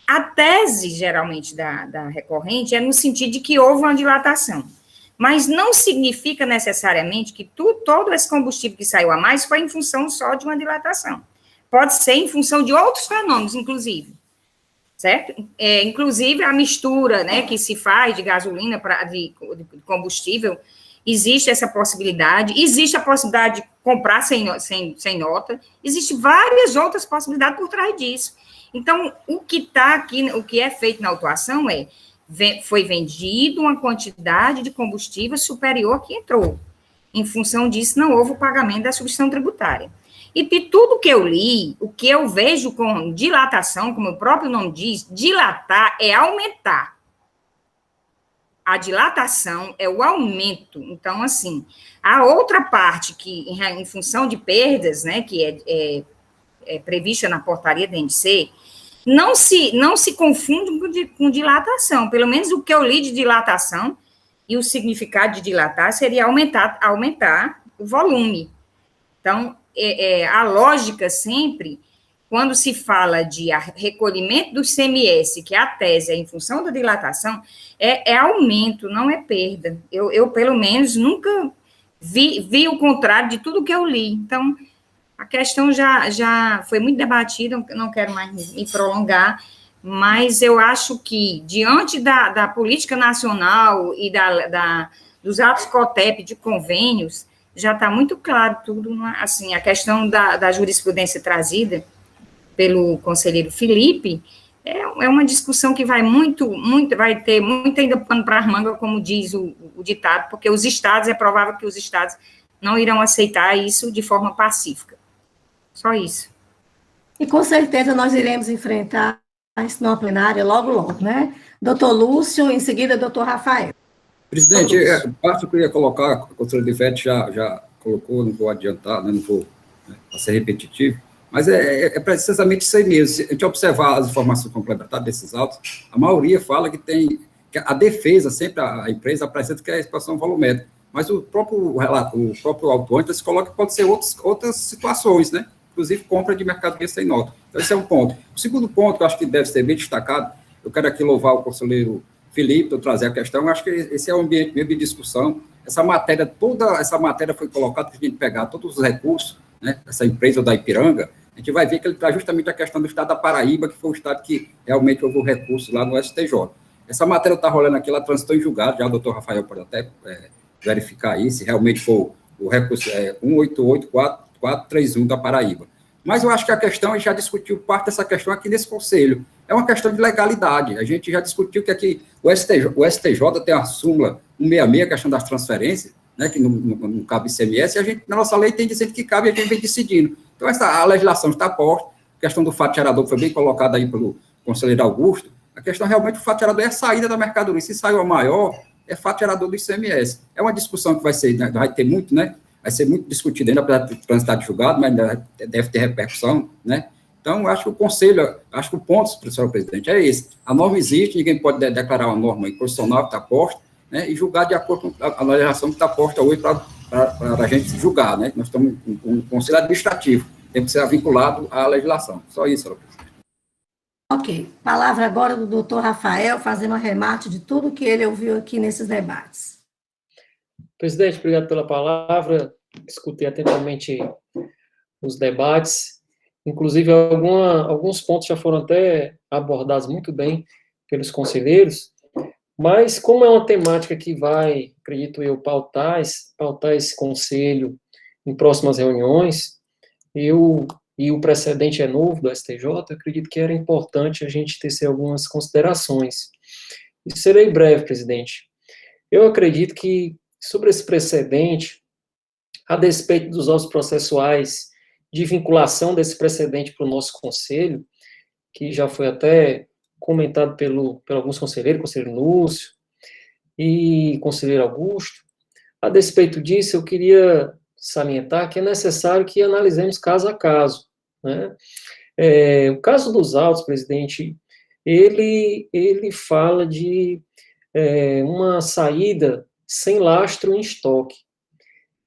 A tese, geralmente, da recorrente é no sentido de que houve uma dilatação, mas não significa necessariamente que todo esse combustível que saiu a mais foi em função só de uma dilatação. Pode ser em função de outros fenômenos, inclusive. Certo? Inclusive, a mistura, né, que se faz de gasolina de combustível, existe essa possibilidade, existe a possibilidade de comprar sem nota, existem várias outras possibilidades por trás disso. Então, o que está aqui, o que é feito na autuação foi vendido uma quantidade de combustível superior ao que entrou. Em função disso, não houve o pagamento da substituição tributária. E de tudo que eu li, o que eu vejo com dilatação, como o próprio nome diz, dilatar é aumentar. A dilatação é o aumento. Então, assim, a outra parte que, em função de perdas, né, que é prevista na portaria da NC, não se confunde com dilatação. Pelo menos o que eu li de dilatação e o significado de dilatar seria aumentar o volume. Então, a lógica sempre, quando se fala de recolhimento do CMS, que é a tese, em função da dilatação, é aumento, não é perda. Eu pelo menos, nunca vi o contrário de tudo que eu li. Então, a questão já foi muito debatida, não quero mais me prolongar, mas eu acho que, diante da política nacional e dos atos COTEP de convênios, já está muito claro tudo, assim, a questão da jurisprudência trazida pelo conselheiro Felipe, é uma discussão que vai vai ter muito ainda pano para as mangas, como diz o ditado, porque os estados, é provável que os estados não irão aceitar isso de forma pacífica. Só isso. E com certeza nós iremos enfrentar isso na plenária logo, né? Doutor Lúcio, em seguida, doutor Rafael. Presidente, parte que eu ia colocar, a conselheira Ivete já colocou, não vou adiantar, né, não vou ser repetitivo, mas é precisamente isso aí mesmo. Se a gente observar as informações complementares desses autos, a maioria fala que a defesa, sempre a empresa apresenta que é a expansão volumétrica, mas o próprio autor antes coloca que pode ser outras situações, né? Inclusive compra de mercadoria sem nota. Então, esse é um ponto. O segundo ponto, que eu acho que deve ser bem destacado, eu quero aqui louvar o conselheiro Felipe, eu trazer a questão, eu acho que esse é o ambiente mesmo de discussão. Toda essa matéria foi colocada para a gente pegar todos os recursos, né, essa empresa da Ipiranga, a gente vai ver que ele traz justamente a questão do estado da Paraíba, que foi o estado que realmente houve o recurso lá no STJ. Essa matéria está rolando aqui, ela transitou em julgado, já o doutor Rafael pode até verificar aí, se realmente for o recurso 188431 da Paraíba. Mas eu acho que a questão, a gente já discutiu parte dessa questão aqui nesse conselho, é uma questão de legalidade. A gente já discutiu que aqui o STJ tem a súmula 166, a questão das transferências, né, que não cabe ICMS, e a gente, na nossa lei, tem dizendo que cabe, e a gente vem decidindo. Então, a legislação está posta, a questão do fato gerador foi bem colocada aí pelo conselheiro Augusto, a questão realmente do fato gerador é a saída da mercadoria. Se saiu a maior, é fato gerador do ICMS. É uma discussão que vai ter muito, né? Vai ser muito discutida ainda, apesar de transitar de julgado, mas ainda deve ter repercussão, né? Então, acho que o conselho, acho que o ponto, senhor presidente, é esse. A norma existe, ninguém pode declarar uma norma inconstitucional que está posta, né? E julgar de acordo com a legislação que está posta hoje para a gente julgar, né? Nós estamos com um conselho administrativo, tem que ser vinculado à legislação. Só isso, senhor presidente. Ok. Palavra agora do doutor Rafael, fazendo um arremate de tudo que ele ouviu aqui nesses debates. Presidente, obrigado pela palavra. Escutei atentamente os debates. Inclusive, alguns pontos já foram até abordados muito bem pelos conselheiros, mas como é uma temática que vai, acredito eu, pautar esse conselho em próximas reuniões, e o precedente é novo do STJ, eu acredito que era importante a gente tecer algumas considerações. E serei breve, presidente. Eu acredito que, sobre esse precedente, a despeito dos autos processuais de vinculação desse precedente para o nosso conselho, que já foi até comentado por alguns conselheiros, conselheiro Lúcio e conselheiro Augusto, a despeito disso, eu queria salientar que é necessário que analisemos caso a caso, né? O caso dos autos, presidente, ele fala de uma saída sem lastro em estoque.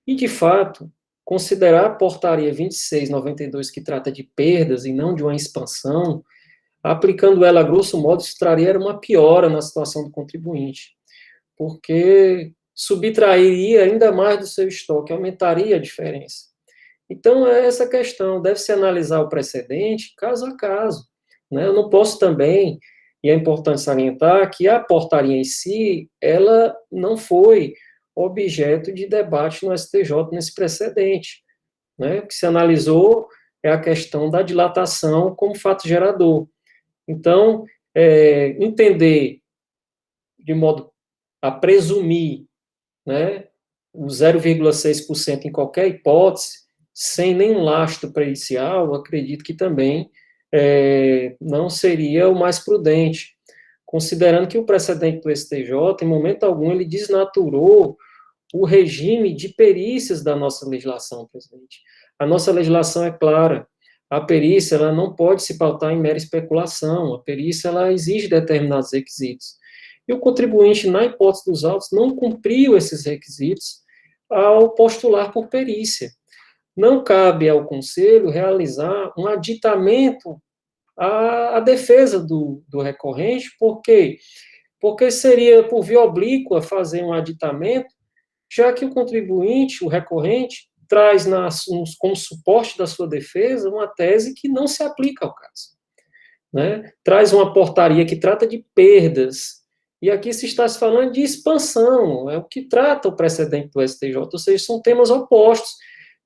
E, de fato, considerar a portaria 2692, que trata de perdas e não de uma expansão, aplicando ela a grosso modo, isso traria uma piora na situação do contribuinte, porque subtrairia ainda mais do seu estoque, aumentaria a diferença. Então, é essa questão, deve-se analisar o precedente caso a caso, né? Eu não posso também, e é importante salientar, que a portaria em si, ela não foi objeto de debate no STJ nesse precedente, né? O que se analisou é a questão da dilatação como fato gerador. Então, entender de modo a presumir, né, o 0,6% em qualquer hipótese, sem nenhum lastro pericial, acredito que também não seria o mais prudente, considerando que o precedente do STJ, em momento algum, ele desnaturou o regime de perícias da nossa legislação, presidente. A nossa legislação é clara, a perícia ela não pode se pautar em mera especulação, a perícia ela exige determinados requisitos. E o contribuinte, na hipótese dos autos, não cumpriu esses requisitos ao postular por perícia. Não cabe ao Conselho realizar um aditamento à defesa do recorrente, por quê? Porque seria por via oblíqua fazer um aditamento, já que o contribuinte, o recorrente, traz como suporte da sua defesa uma tese que não se aplica ao caso. Né? Traz uma portaria que trata de perdas, e aqui se está se falando de expansão, é o que trata o precedente do STJ, ou seja, são temas opostos.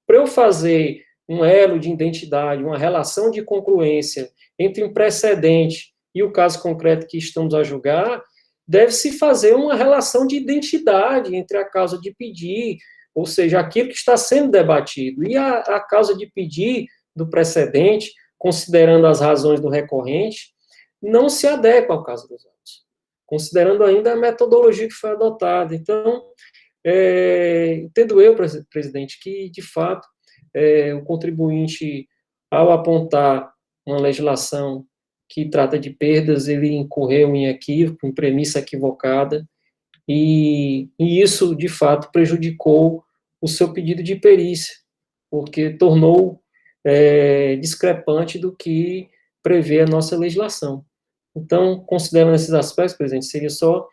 Para eu fazer um elo de identidade, uma relação de congruência entre um precedente e o caso concreto que estamos a julgar, deve-se fazer uma relação de identidade entre a causa de pedir, ou seja, aquilo que está sendo debatido, e a causa de pedir do precedente, considerando as razões do recorrente, não se adequa ao caso dos autos, considerando ainda a metodologia que foi adotada. Então, entendo eu, presidente, que, de fato, o contribuinte, ao apontar uma legislação que trata de perdas, ele incorreu em equívoco, em premissa equivocada, e isso, de fato, prejudicou o seu pedido de perícia, porque tornou discrepante do que prevê a nossa legislação. Então, considerando esses aspectos, presidente, seria só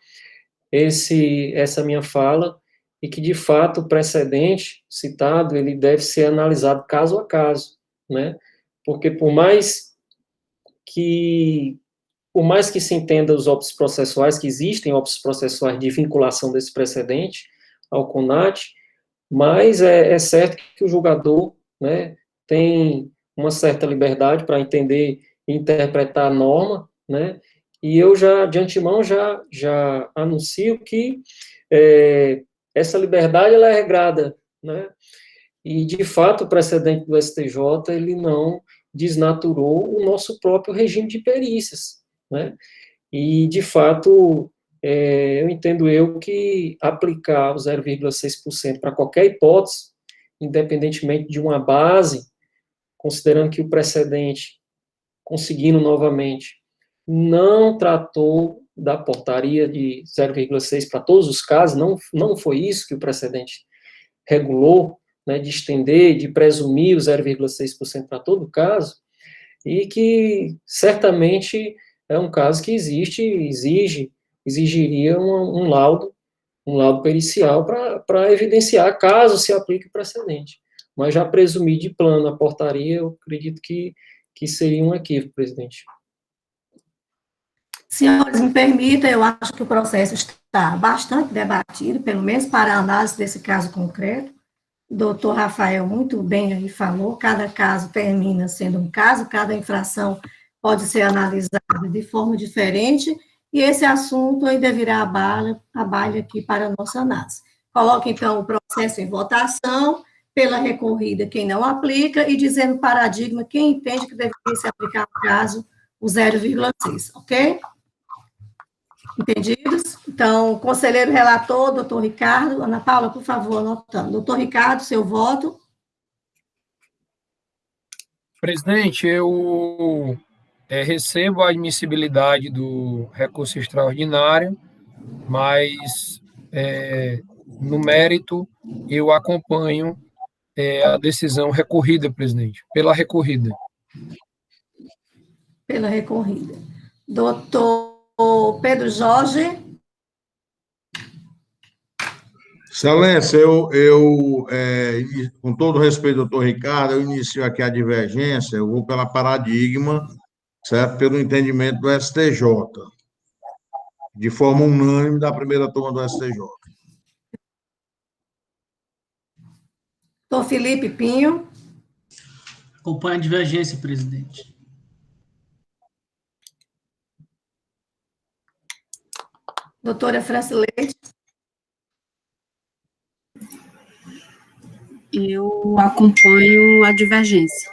essa minha fala, e que, de fato, o precedente citado, ele deve ser analisado caso a caso, né? Porque por mais que se entenda os óbitos processuais, que existem óbitos processuais de vinculação desse precedente ao CONAT, mas é certo que o julgador, né, tem uma certa liberdade para entender e interpretar a norma, né, e eu já, de antemão, já anuncio que essa liberdade, ela é regrada, né, e, de fato, o precedente do STJ, ele não desnaturou o nosso próprio regime de perícias, né, e, de fato, eu entendo que aplicar o 0,6% para qualquer hipótese, independentemente de uma base, considerando que o precedente, conseguindo novamente, não tratou da portaria de 0,6 para todos os casos, não foi isso que o precedente regulou, né, de estender, de presumir o 0,6% para todo caso, e que certamente é um caso que exigiria um laudo pericial para evidenciar caso se aplique o precedente. Mas já presumir de plano a portaria, eu acredito que seria um equívoco, presidente. Senhores, me permita, eu acho que o processo está bastante debatido, pelo menos para a análise desse caso concreto. O doutor Rafael muito bem aí falou, cada caso termina sendo um caso, cada infração pode ser analisada de forma diferente, e esse assunto ainda virá a baile aqui para a nossa análise. Coloque, então, o processo em votação, pela recorrida quem não aplica, e dizendo o paradigma quem entende que deveria se aplicar no caso o 0,6, ok? Entendidos? Então, conselheiro relator, doutor Ricardo. Ana Paula, por favor, anotando. Doutor Ricardo, seu voto. Presidente, eu recebo a admissibilidade do recurso extraordinário, mas, no mérito, eu acompanho a decisão recorrida, presidente, pela recorrida. Pela recorrida. Doutor Pedro Jorge. Excelência, com todo respeito, doutor Ricardo, eu inicio aqui a divergência, eu vou pela paradigma, certo? Pelo entendimento do STJ, de forma unânime da primeira turma do STJ. Doutor Felipe Pinho. Acompanho a divergência, presidente. Doutora Franci Leite. Eu acompanho a divergência.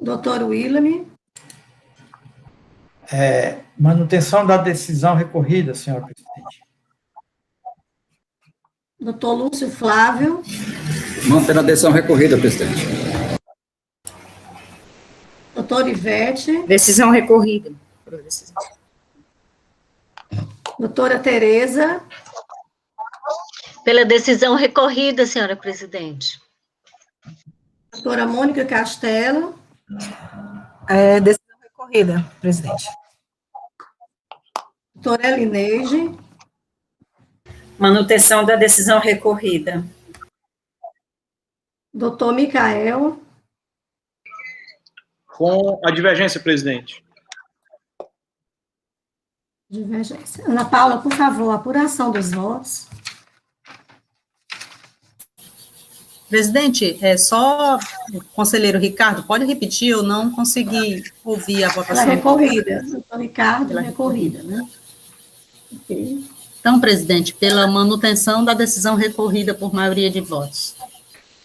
Doutor William. Manutenção da decisão recorrida, senhora presidente. Doutor Lúcio Flávio. Mantendo a decisão recorrida, presidente. Doutor Ivete. Decisão recorrida. Doutora Tereza. Pela decisão recorrida, senhora presidente. Doutora Mônica Castelo. Decisão recorrida, presidente. Doutora Elineide. Manutenção da decisão recorrida. Doutor Micael. Com a divergência, presidente. Divergência. Ana Paula, por favor, apuração dos votos. Presidente, só o conselheiro Ricardo, pode repetir? Eu não consegui ouvir a votação. Pela recorrida. Doutor Ricardo, pela recorrida, né? Ok. Então, presidente, pela manutenção da decisão recorrida por maioria de votos.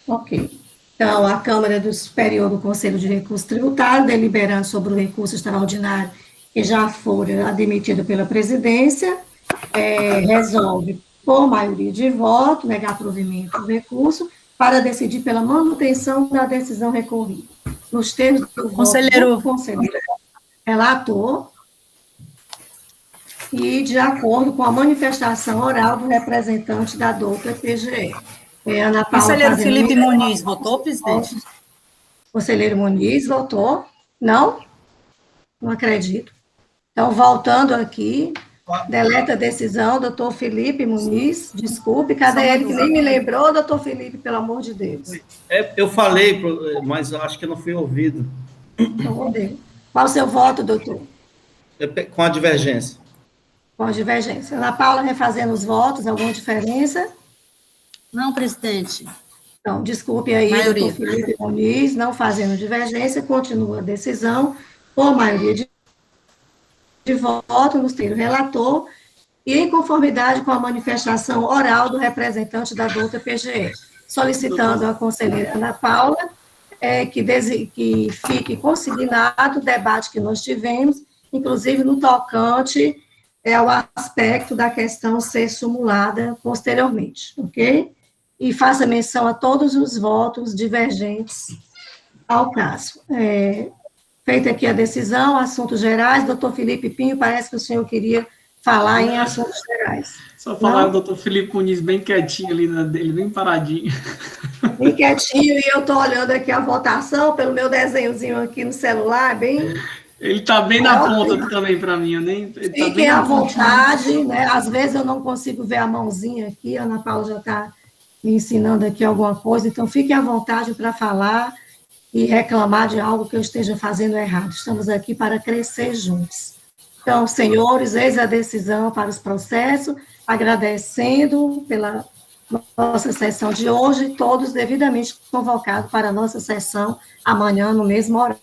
Ok. Então, a Câmara do Superior do Conselho de Recurso Tributário, deliberando sobre o recurso extraordinário que já fora admitido pela presidência, resolve, por maioria de votos, negar provimento do recurso para decidir pela manutenção da decisão recorrida. Nos termos do conselheiro relator, e de acordo com a manifestação oral do representante da douta PGE. Ana Paula. Conselheiro Felipe Muniz votou, presidente? Conselheiro Muniz votou? Não? Não acredito. Então, voltando aqui, deleta a decisão, doutor Felipe Muniz, desculpe, cadê ele que nem me lembrou, doutor Felipe, pelo amor de Deus. Eu falei, mas eu acho que não fui ouvido. Então, qual o seu voto, doutor? Com a divergência. Com a divergência. Ana Paula, refazendo os votos, alguma diferença? Não, presidente. Então, desculpe aí, doutor Felipe Muniz, não fazendo divergência, continua a decisão por maioria de voto nos termos do relator e em conformidade com a manifestação oral do representante da douta PGE, solicitando à conselheira Ana Paula que fique consignado o debate que nós tivemos, inclusive no tocante ao aspecto da questão ser simulada posteriormente, ok? E faça menção a todos os votos divergentes ao caso. Feita aqui a decisão, assuntos gerais, doutor Felipe Pinho, parece que o senhor queria falar em assuntos gerais. Só falar o doutor Felipe Muniz bem quietinho ali na dele, bem paradinho. Bem quietinho, e eu estou olhando aqui a votação pelo meu desenhozinho aqui no celular, bem... Ele está bem na ponta também para mim. Fiquem à vontade, né? Às vezes eu não consigo ver a mãozinha aqui, a Ana Paula já está me ensinando aqui alguma coisa, então fiquem à vontade para falar e reclamar de algo que eu esteja fazendo errado. Estamos aqui para crescer juntos. Então, senhores, eis a decisão para os processos, agradecendo pela nossa sessão de hoje, todos devidamente convocados para a nossa sessão amanhã no mesmo horário.